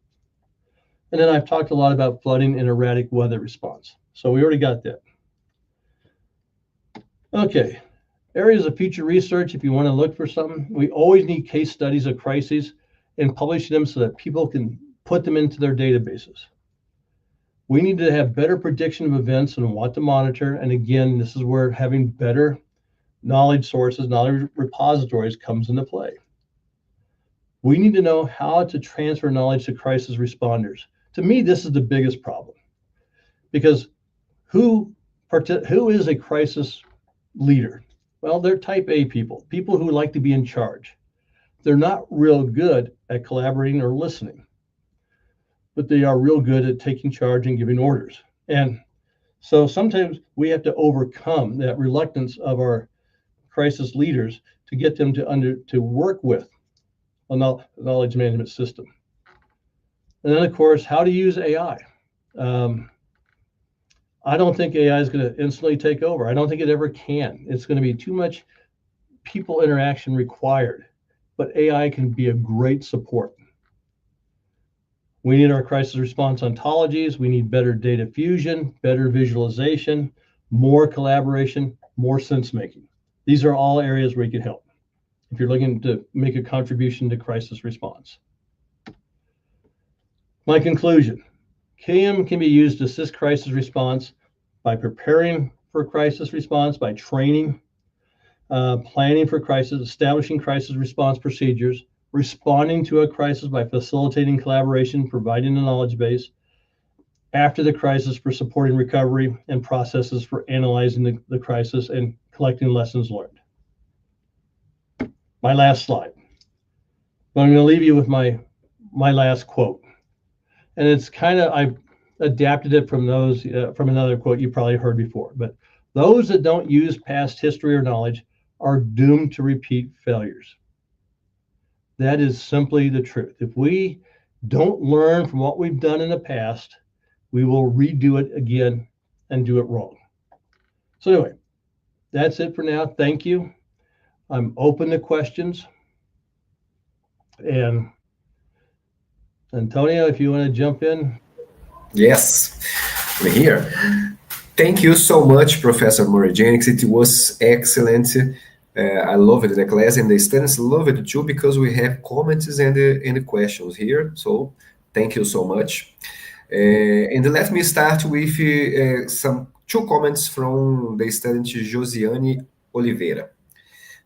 And then I've talked a lot about flooding and erratic weather response. So we already got that. Okay, areas of future research, if you want to look for something, we always need case studies of crises and publish them so that people can put them into their databases. We need to have better prediction of events and what to monitor. And again, this is where having better knowledge sources, knowledge repositories comes into play. We need to know how to transfer knowledge to crisis responders. To me, this is the biggest problem, because who is a crisis leader? Well, they're type A people who like to be in charge. They're not real good at collaborating or listening, but they are real good at taking charge and giving orders. And so sometimes we have to overcome that reluctance of our crisis leaders to get them to work with a knowledge management system. And then, of course, how to use AI. I don't think AI is going to instantly take over. I don't think it ever can. It's going to be too much people interaction required, but AI can be a great support. We need our crisis response ontologies. We need better data fusion, better visualization, more collaboration, more sense making. These are all areas where you can help if you're looking to make a contribution to crisis response. My conclusion, KM can be used to assist crisis response by preparing for crisis response, by training, planning for crisis, establishing crisis response procedures, responding to a crisis by facilitating collaboration, providing a knowledge base, after the crisis for supporting recovery, and processes for analyzing the crisis and collecting lessons learned. My last slide. But I'm going to leave you with my last quote. And it's kind of, I've adapted it from another quote you probably heard before. But those that don't use past history or knowledge are doomed to repeat failures. That is simply the truth. If we don't learn from what we've done in the past, we will redo it again and do it wrong. So anyway, that's it for now. Thank you. I'm open to questions. And Antonio, if you want to jump in.
Yes, I'm here. Thank you so much, Professor Murray Jennex. It was excellent. I loved the class, and the students loved it too, because we have comments and questions here. So thank you so much. And let me start with two comments from the student Josiane Oliveira.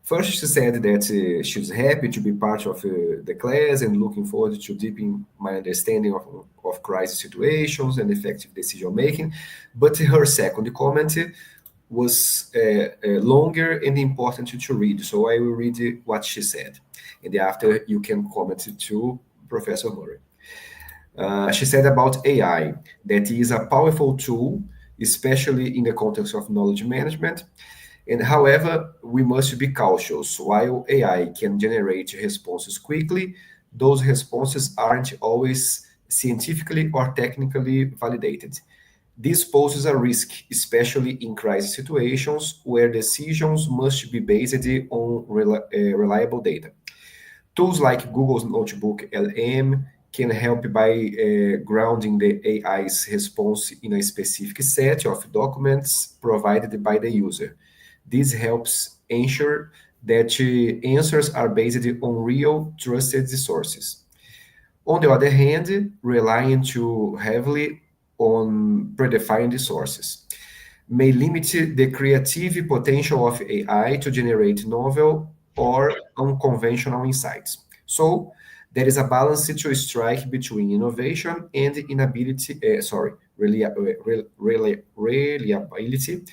First, she said that she's happy to be part of the class and looking forward to deepening my understanding of crisis situations and effective decision making. But her second comment was longer and important to read. So I will read what she said. And after you can comment to Professor Murray. She said about AI, that is a powerful tool, especially in the context of knowledge management. And however, we must be cautious. While AI can generate responses quickly, those responses aren't always scientifically or technically validated. This poses a risk, especially in crisis situations where decisions must be based on reliable data. Tools like Google's Notebook LM can help by grounding the AI's response in a specific set of documents provided by the user. This helps ensure that answers are based on real, trusted sources. On the other hand, relying too heavily on predefined sources may limit the creative potential of AI to generate novel or unconventional insights. So there is a balance to strike between innovation and reliability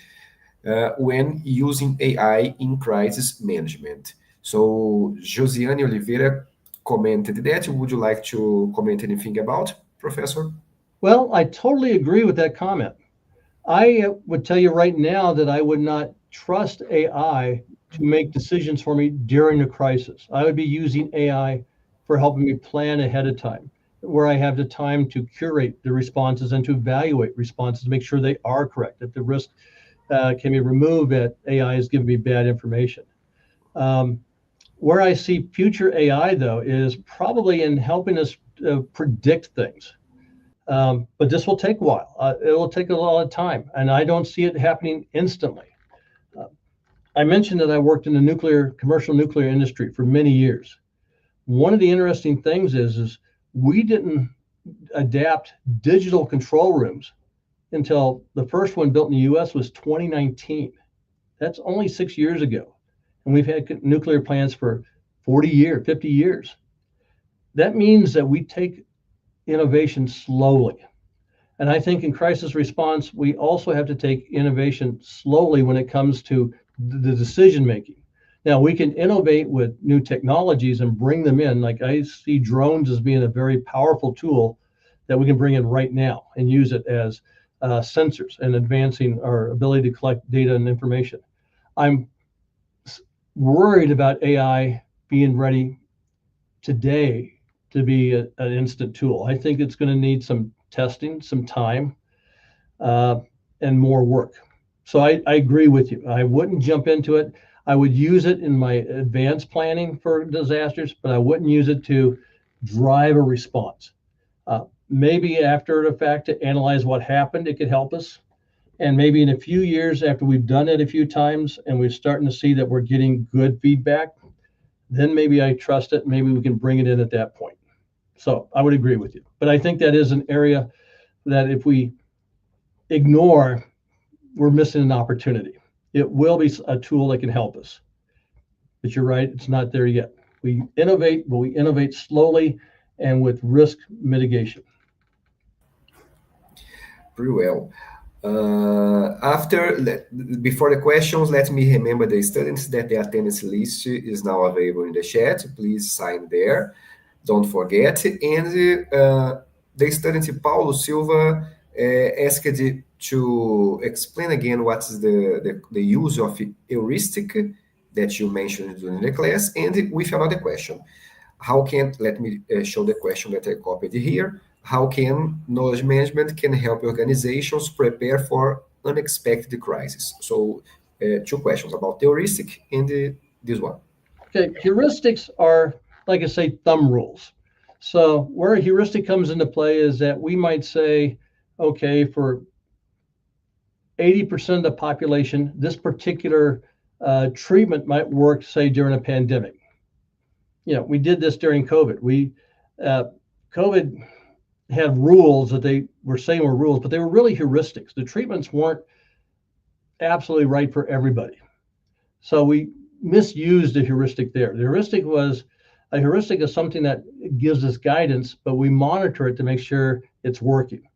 when using AI in crisis management. So Josiane Oliveira commented that. Would you like to comment anything about, Professor?
Well, I totally agree with that comment. I would tell you right now that I would not trust AI to make decisions for me during a crisis. I would be using AI for helping me plan ahead of time, where I have the time to curate the responses and to evaluate responses, make sure they are correct, that the risk can be removed, that AI is giving me bad information. Where I see future AI, though, is probably in helping us predict things. But this will take a while. It will take a lot of time, and I don't see it happening instantly. I mentioned that I worked in the commercial nuclear industry for many years. One of the interesting things is we didn't adapt digital control rooms until the first one built in the US was 2019. That's only 6 years ago. And we've had nuclear plants for 40 years, 50 years. That means that we take innovation slowly. And I think in crisis response, we also have to take innovation slowly when it comes to the decision making. Now, we can innovate with new technologies and bring them in. Like I see drones as being a very powerful tool that we can bring in right now and use it as sensors and advancing our ability to collect data and information. I'm worried about AI being ready today to be an instant tool. I think it's going to need some testing, some time. and more work. So I agree with you. I wouldn't jump into it. I would use it in my advanced planning for disasters, but I wouldn't use it to drive a response. Maybe after the fact to analyze what happened, it could help us. And maybe in a few years after we've done it a few times and we're starting to see that we're getting good feedback, then maybe I trust it. Maybe we can bring it in at that point. So I would agree with you. But I think that is an area that if we ignore, we're missing an opportunity. It will be a tool that can help us. But you're right, it's not there yet. We innovate, but we innovate slowly and with risk mitigation.
Pretty well. Before the questions, let me remember the students that the attendance list is now available in the chat. Please sign there. Don't forget. And the student Paulo Silva asked to explain again what is the use of heuristic that you mentioned during the class, and with another question. Let me show the question that I copied here. How can knowledge management can help organizations prepare for unexpected crises? So 2 questions about the heuristic and this one.
Okay, heuristics are, like I say, thumb rules. So where a heuristic comes into play is that we might say, okay, for 80% of the population, this particular treatment might work, say, during a pandemic. We did this during COVID. COVID had rules that they were saying were rules, but they were really heuristics. The treatments weren't absolutely right for everybody. So we misused a heuristic there. The heuristic is something that gives us guidance, but we monitor it to make sure it's working.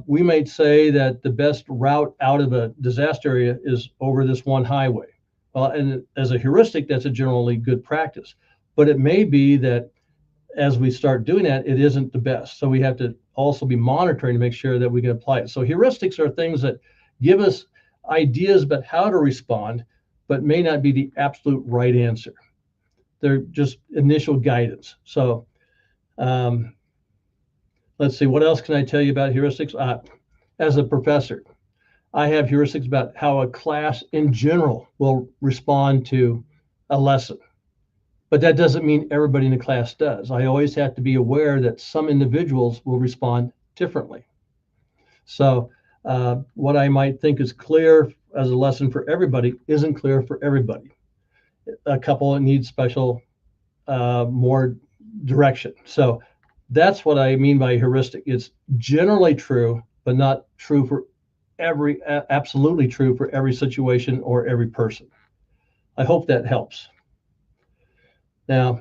We might say that the best route out of a disaster area is over this one highway. And as a heuristic, that's a generally good practice. But it may be that as we start doing that, it isn't the best. So we have to also be monitoring to make sure that we can apply it. So heuristics are things that give us ideas about how to respond, but may not be the absolute right answer. They're just initial guidance. So let's see, what else can I tell you about heuristics? As a professor, I have heuristics about how a class in general will respond to a lesson. But that doesn't mean everybody in the class does. I always have to be aware that some individuals will respond differently. So what I might think is clear as a lesson for everybody isn't clear for everybody. A couple need special, more direction. So that's what I mean by heuristic. It's generally true, but not true for absolutely true for every situation or every person. I hope that helps. Now,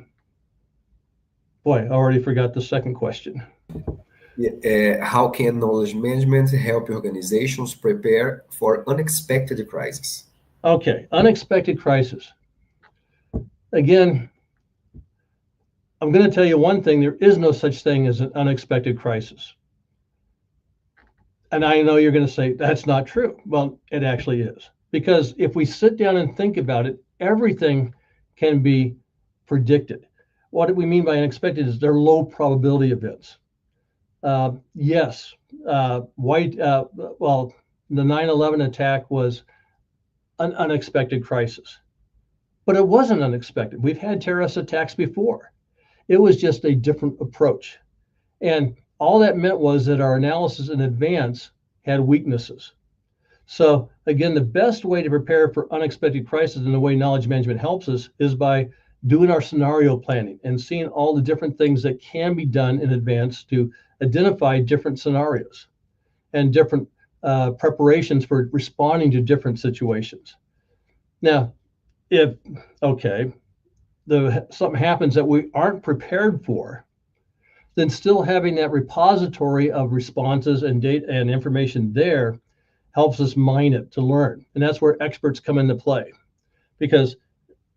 boy, I already forgot the second question.
How can knowledge management help organizations prepare for unexpected crises?
Okay, unexpected crisis. Again, I'm going to tell you one thing. There is no such thing as an unexpected crisis. And I know you're going to say, that's not true. Well, it actually is. Because if we sit down and think about it, everything can be predicted. What we mean by unexpected is they're low probability events. Yes, the 9/11 attack was an unexpected crisis, but it wasn't unexpected. We've had terrorist attacks before. It was just a different approach. And all that meant was that our analysis in advance had weaknesses. So again, the best way to prepare for unexpected crises and the way knowledge management helps us is by doing our scenario planning and seeing all the different things that can be done in advance to identify different scenarios and different preparations for responding to different situations. Now, if, something happens that we aren't prepared for, then still having that repository of responses and data and information there helps us mine it to learn. And that's where experts come into play. Because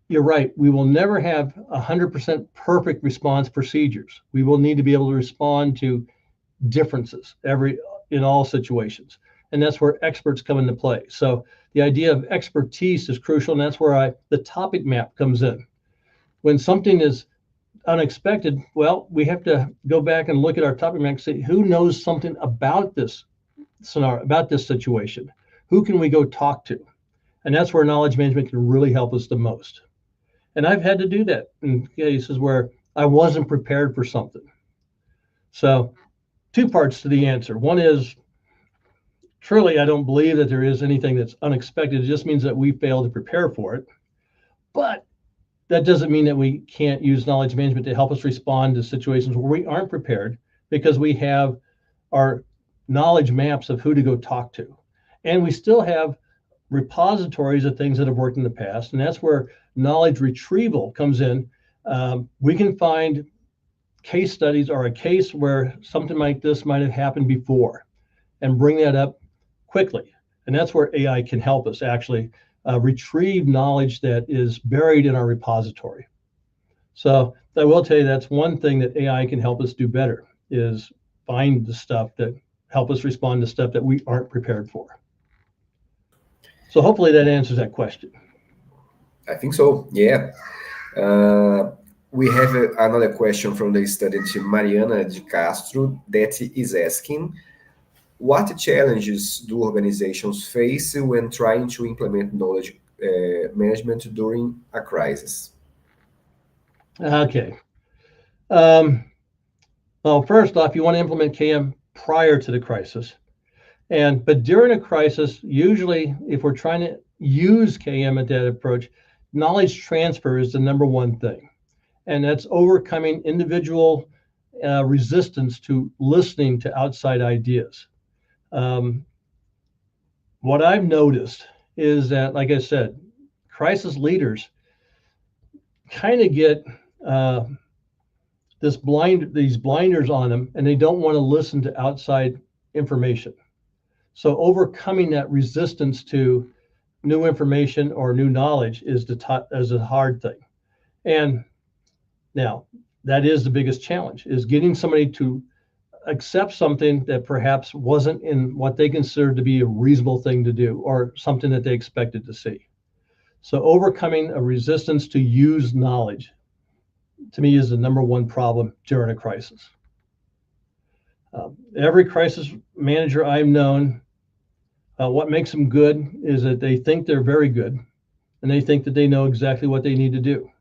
you're right, we will never have 100% perfect response procedures. We will need to be able to respond to differences in all situations. And that's where experts come into play. So the idea of expertise is crucial, and that's where the topic map comes in. When something is unexpected, well, we have to go back and look at our topic map and say, who knows something about this scenario, about this situation? Who can we go talk to? And that's where knowledge management can really help us the most. And I've had to do that in cases where I wasn't prepared for something. So, two parts to the answer. One is, truly, I don't believe that there is anything that's unexpected. It just means that we failed to prepare for it. But that doesn't mean that we can't use knowledge management to help us respond to situations where we aren't prepared, because we have our knowledge maps of who to go talk to. And we still have repositories of things that have worked in the past. And that's where knowledge retrieval comes in. We can find case studies or a case where something like this might have happened before and bring that up quickly. And that's where AI can help us actually retrieve knowledge that is buried in our repository. So I will tell you, that's one thing that AI can help us do better, is find the stuff that help us respond to stuff that we aren't prepared for. So hopefully that answers that question.
I think so, yeah. We have another question from the student Mariana de Castro that is asking, what challenges do organizations face when trying to implement knowledge management during a crisis?
Okay. Well, first off, you want to implement KM prior to the crisis. But during a crisis, usually if we're trying to use KM at that approach, knowledge transfer is the number one thing. And that's overcoming individual resistance to listening to outside ideas. What I've noticed is that, like I said, crisis leaders kind of get these blinders on them, and they don't want to listen to outside information. So overcoming that resistance to new information or new knowledge is a hard thing. And now that is the biggest challenge, is getting somebody to accept something that perhaps wasn't in what they considered to be a reasonable thing to do, or something that they expected to see. So overcoming a resistance to use knowledge, to me, is the number one problem during a crisis. Every crisis manager I've known, what makes them good is that they think they're very good, and they think that they know exactly what they need to do.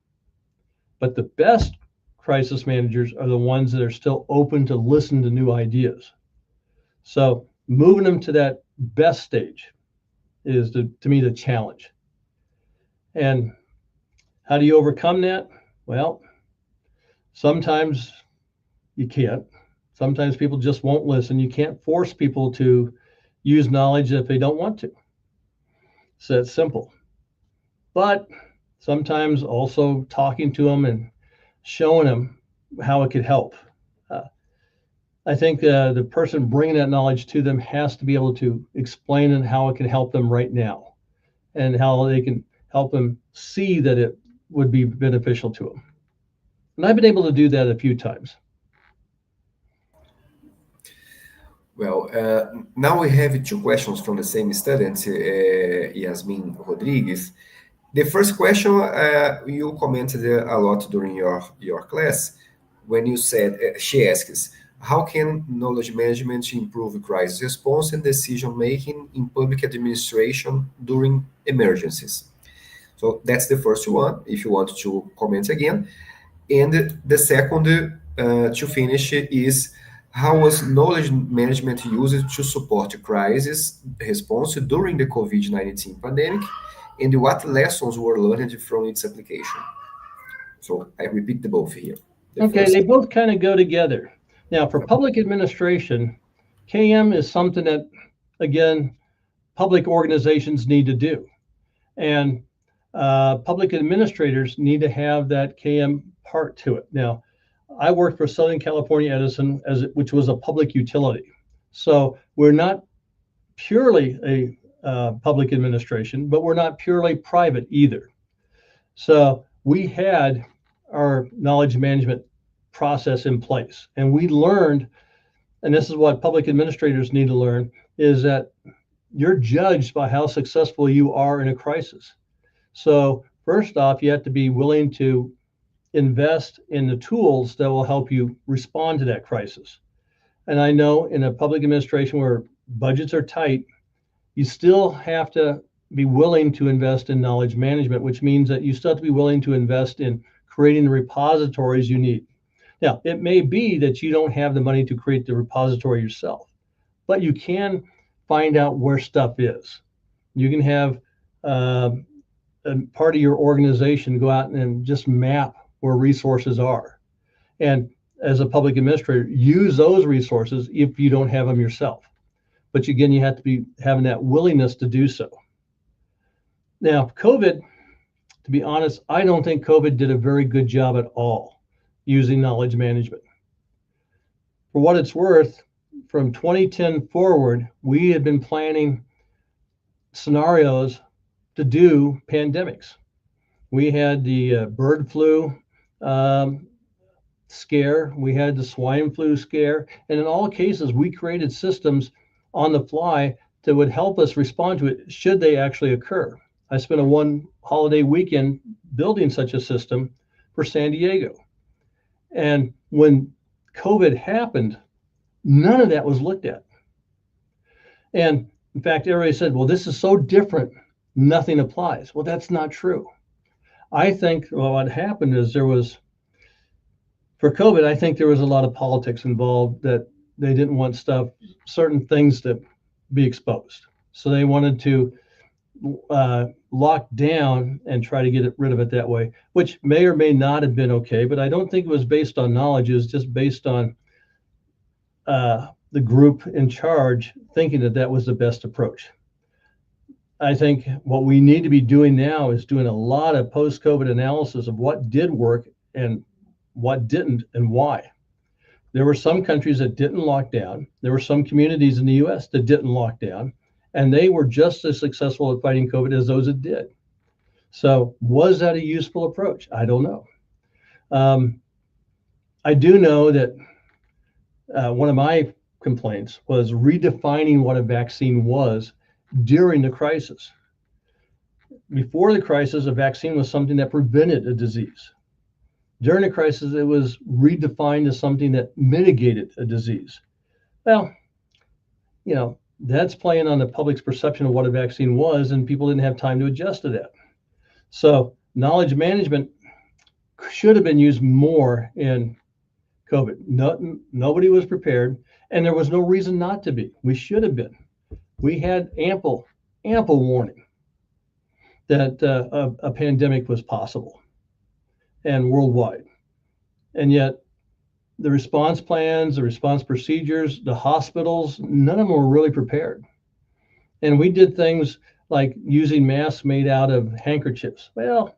But the best crisis managers are the ones that are still open to listen to new ideas. So moving them to that best stage is, to me, the challenge. And how do you overcome that? Well, sometimes you can't. Sometimes people just won't listen. You can't force people to use knowledge if they don't want to. So it's simple. But sometimes also talking to them and showing them how it could help. I think the person bringing that knowledge to them has to be able to explain how it can help them right now, and how they can help them see that it would be beneficial to them. And I've been able to do that a few times.
Well, now we have two questions from the same student, Yasmin Rodriguez. The first question, you commented a lot during your class when you said, she asks, how can knowledge management improve crisis response and decision making in public administration during emergencies? So that's the first one, if you want to comment again. And the second, to finish, is, how was knowledge management used to support crisis response during the COVID-19 pandemic, and what lessons were learned from its application? So I repeat the both here.
They both kind of go together. Now, for public administration, KM is something that, again, public organizations need to do. And public administrators need to have that KM part to it. Now, I worked for Southern California Edison, which was a public utility. So we're not purely a public administration, but we're not purely private either. So we had our knowledge management process in place, and we learned, and this is what public administrators need to learn, is that you're judged by how successful you are in a crisis. So first off, you have to be willing to invest in the tools that will help you respond to that crisis. And I know in a public administration where budgets are tight, you still have to be willing to invest in knowledge management, which means that you still have to be willing to invest in creating the repositories you need. Now, it may be that you don't have the money to create the repository yourself, but you can find out where stuff is. You can have a part of your organization go out and just map where resources are. And as a public administrator, use those resources if you don't have them yourself. But again, you have to be having that willingness to do so. Now, COVID, to be honest, I don't think COVID did a very good job at all using knowledge management. For what it's worth, from 2010 forward, we had been planning scenarios to do pandemics. We had the bird flu scare, we had the swine flu scare, and in all cases, we created systems on the fly that would help us respond to it should they actually occur. I spent a one holiday weekend building such a system for San Diego. And when COVID happened, none of that was looked at. And in fact, everybody said, well, this is so different, nothing applies. Well, that's not true. I think what happened is for COVID, I think there was a lot of politics involved, that they didn't want certain things to be exposed. So they wanted to lock down and try to get rid of it that way, which may or may not have been okay, but I don't think it was based on knowledge. It was just based on the group in charge thinking that that was the best approach. I think what we need to be doing now is doing a lot of post-COVID analysis of what did work and what didn't and why. There were some countries that didn't lock down. There were some communities in the US that didn't lock down, and they were just as successful at fighting COVID as those that did. So was that a useful approach? I don't know. I do know that one of my complaints was redefining what a vaccine was during the crisis. Before the crisis, a vaccine was something that prevented a disease. During the crisis, it was redefined as something that mitigated a disease. Well, that's playing on the public's perception of what a vaccine was, and people didn't have time to adjust to that. So knowledge management should have been used more in COVID. Nobody was prepared, and there was no reason not to be. We should have been. We had ample warning that a pandemic was possible and worldwide. And yet the response plans, the response procedures, the hospitals, none of them were really prepared. And we did things like using masks made out of handkerchiefs. Well,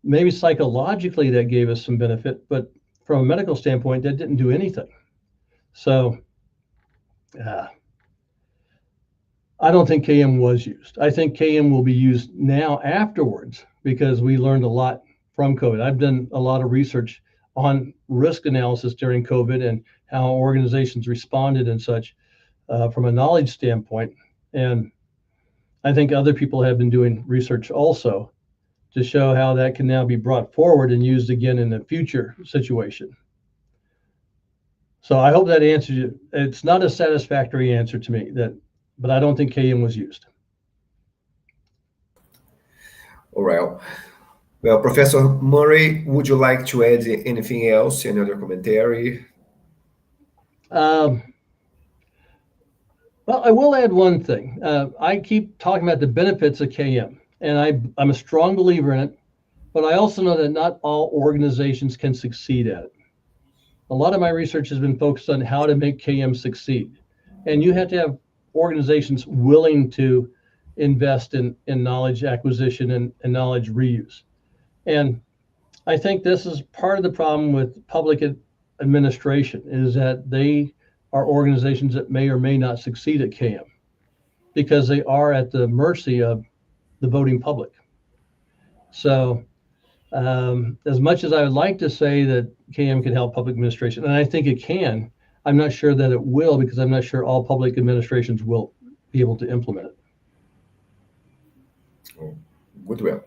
maybe psychologically that gave us some benefit, but from a medical standpoint, that didn't do anything. So I don't think KM was used. I think KM will be used now afterwards because we learned a lot from COVID. I've done a lot of research on risk analysis during COVID and how organizations responded and such from a knowledge standpoint. And I think other people have been doing research also to show how that can now be brought forward and used again in a future situation. So I hope that answers you. It's not a satisfactory answer to me, but I don't think KM was used.
All right. Well, Professor Murray, would you like to add anything else, any other commentary?
Well, I will add one thing. I keep talking about the benefits of KM, and I'm a strong believer in it, but I also know that not all organizations can succeed at it. A lot of my research has been focused on how to make KM succeed. And you have to have organizations willing to invest in knowledge acquisition and knowledge reuse. And I think this is part of the problem with public administration, is that they are organizations that may or may not succeed at KM because they are at the mercy of the voting public. So as much as I would like to say that KM can help public administration, and I think it can, I'm not sure that it will, because I'm not sure all public administrations will be able to implement it.
Oh, good. Well,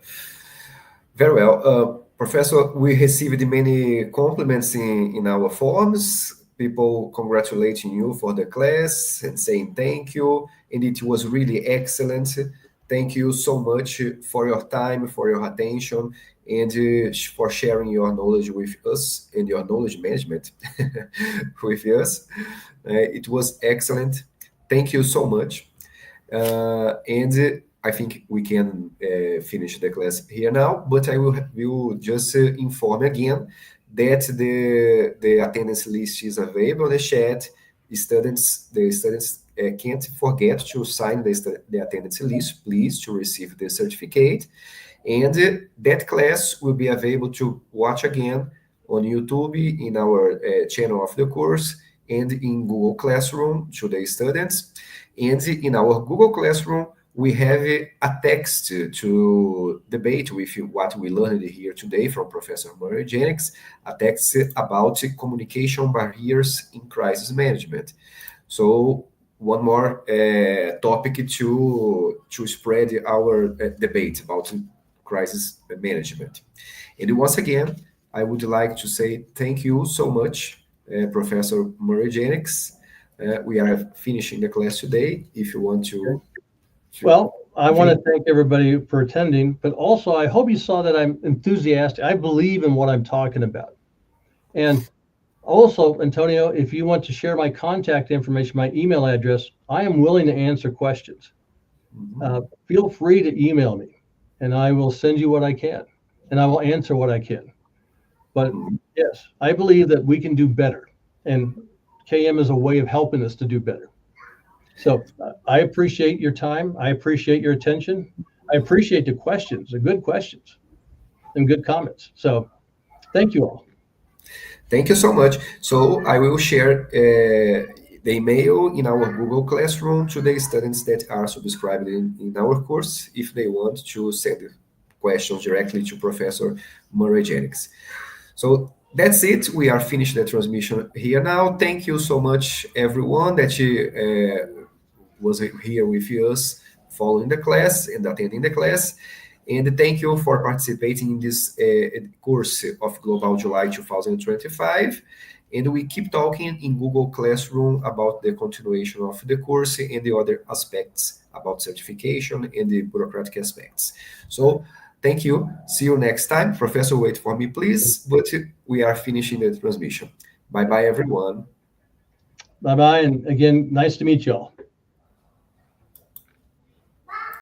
very well. Professor, we received many compliments in our forums. people congratulating you for the class and saying thank you, and it was really excellent. Thank you so much for your time, for your attention, and for sharing your knowledge with us and your knowledge management with us. It was excellent. Thank you so much. And I think we can finish the class here now, but I will just inform again that the attendance list is available on the chat. The students can't forget to sign the attendance list, please, to receive the certificate. And that class will be available to watch again on YouTube in our channel of the course and in Google Classroom to the students. And in our Google Classroom, we have a text to debate with you what we learned here today from Professor Murray Jennex, a text about communication barriers in crisis management. So one more topic to spread our debate about crisis management. And once again, I would like to say thank you so much, Professor Murray Jennex. We are finishing the class today. If you want to...
Well, I want to thank everybody for attending, but also I hope you saw that I'm enthusiastic. I believe in what I'm talking about. And also, Antonio, if you want to share my contact information, my email address, I am willing to answer questions. Feel free to email me, and I will send you what I can, and I will answer what I can. But yes, I believe that we can do better, and KM is a way of helping us to do better. So I appreciate your time. I appreciate your attention. I appreciate the questions, the good questions and good comments. So thank you all.
Thank you so much. So I will share the email in our Google Classroom to the students that are subscribed in our course if they want to send questions directly to Professor Murray Jennex. So that's it. We are finished the transmission here now. Thank you so much, everyone, that was here with us following the class and attending the class. And thank you for participating in this course of Global July 2025. And we keep talking in Google Classroom about the continuation of the course and the other aspects about certification and the bureaucratic aspects. So thank you. See you next time. Professor, wait for me, please. But we are finishing the transmission. Bye-bye, everyone.
Bye-bye. And again, nice to meet you all.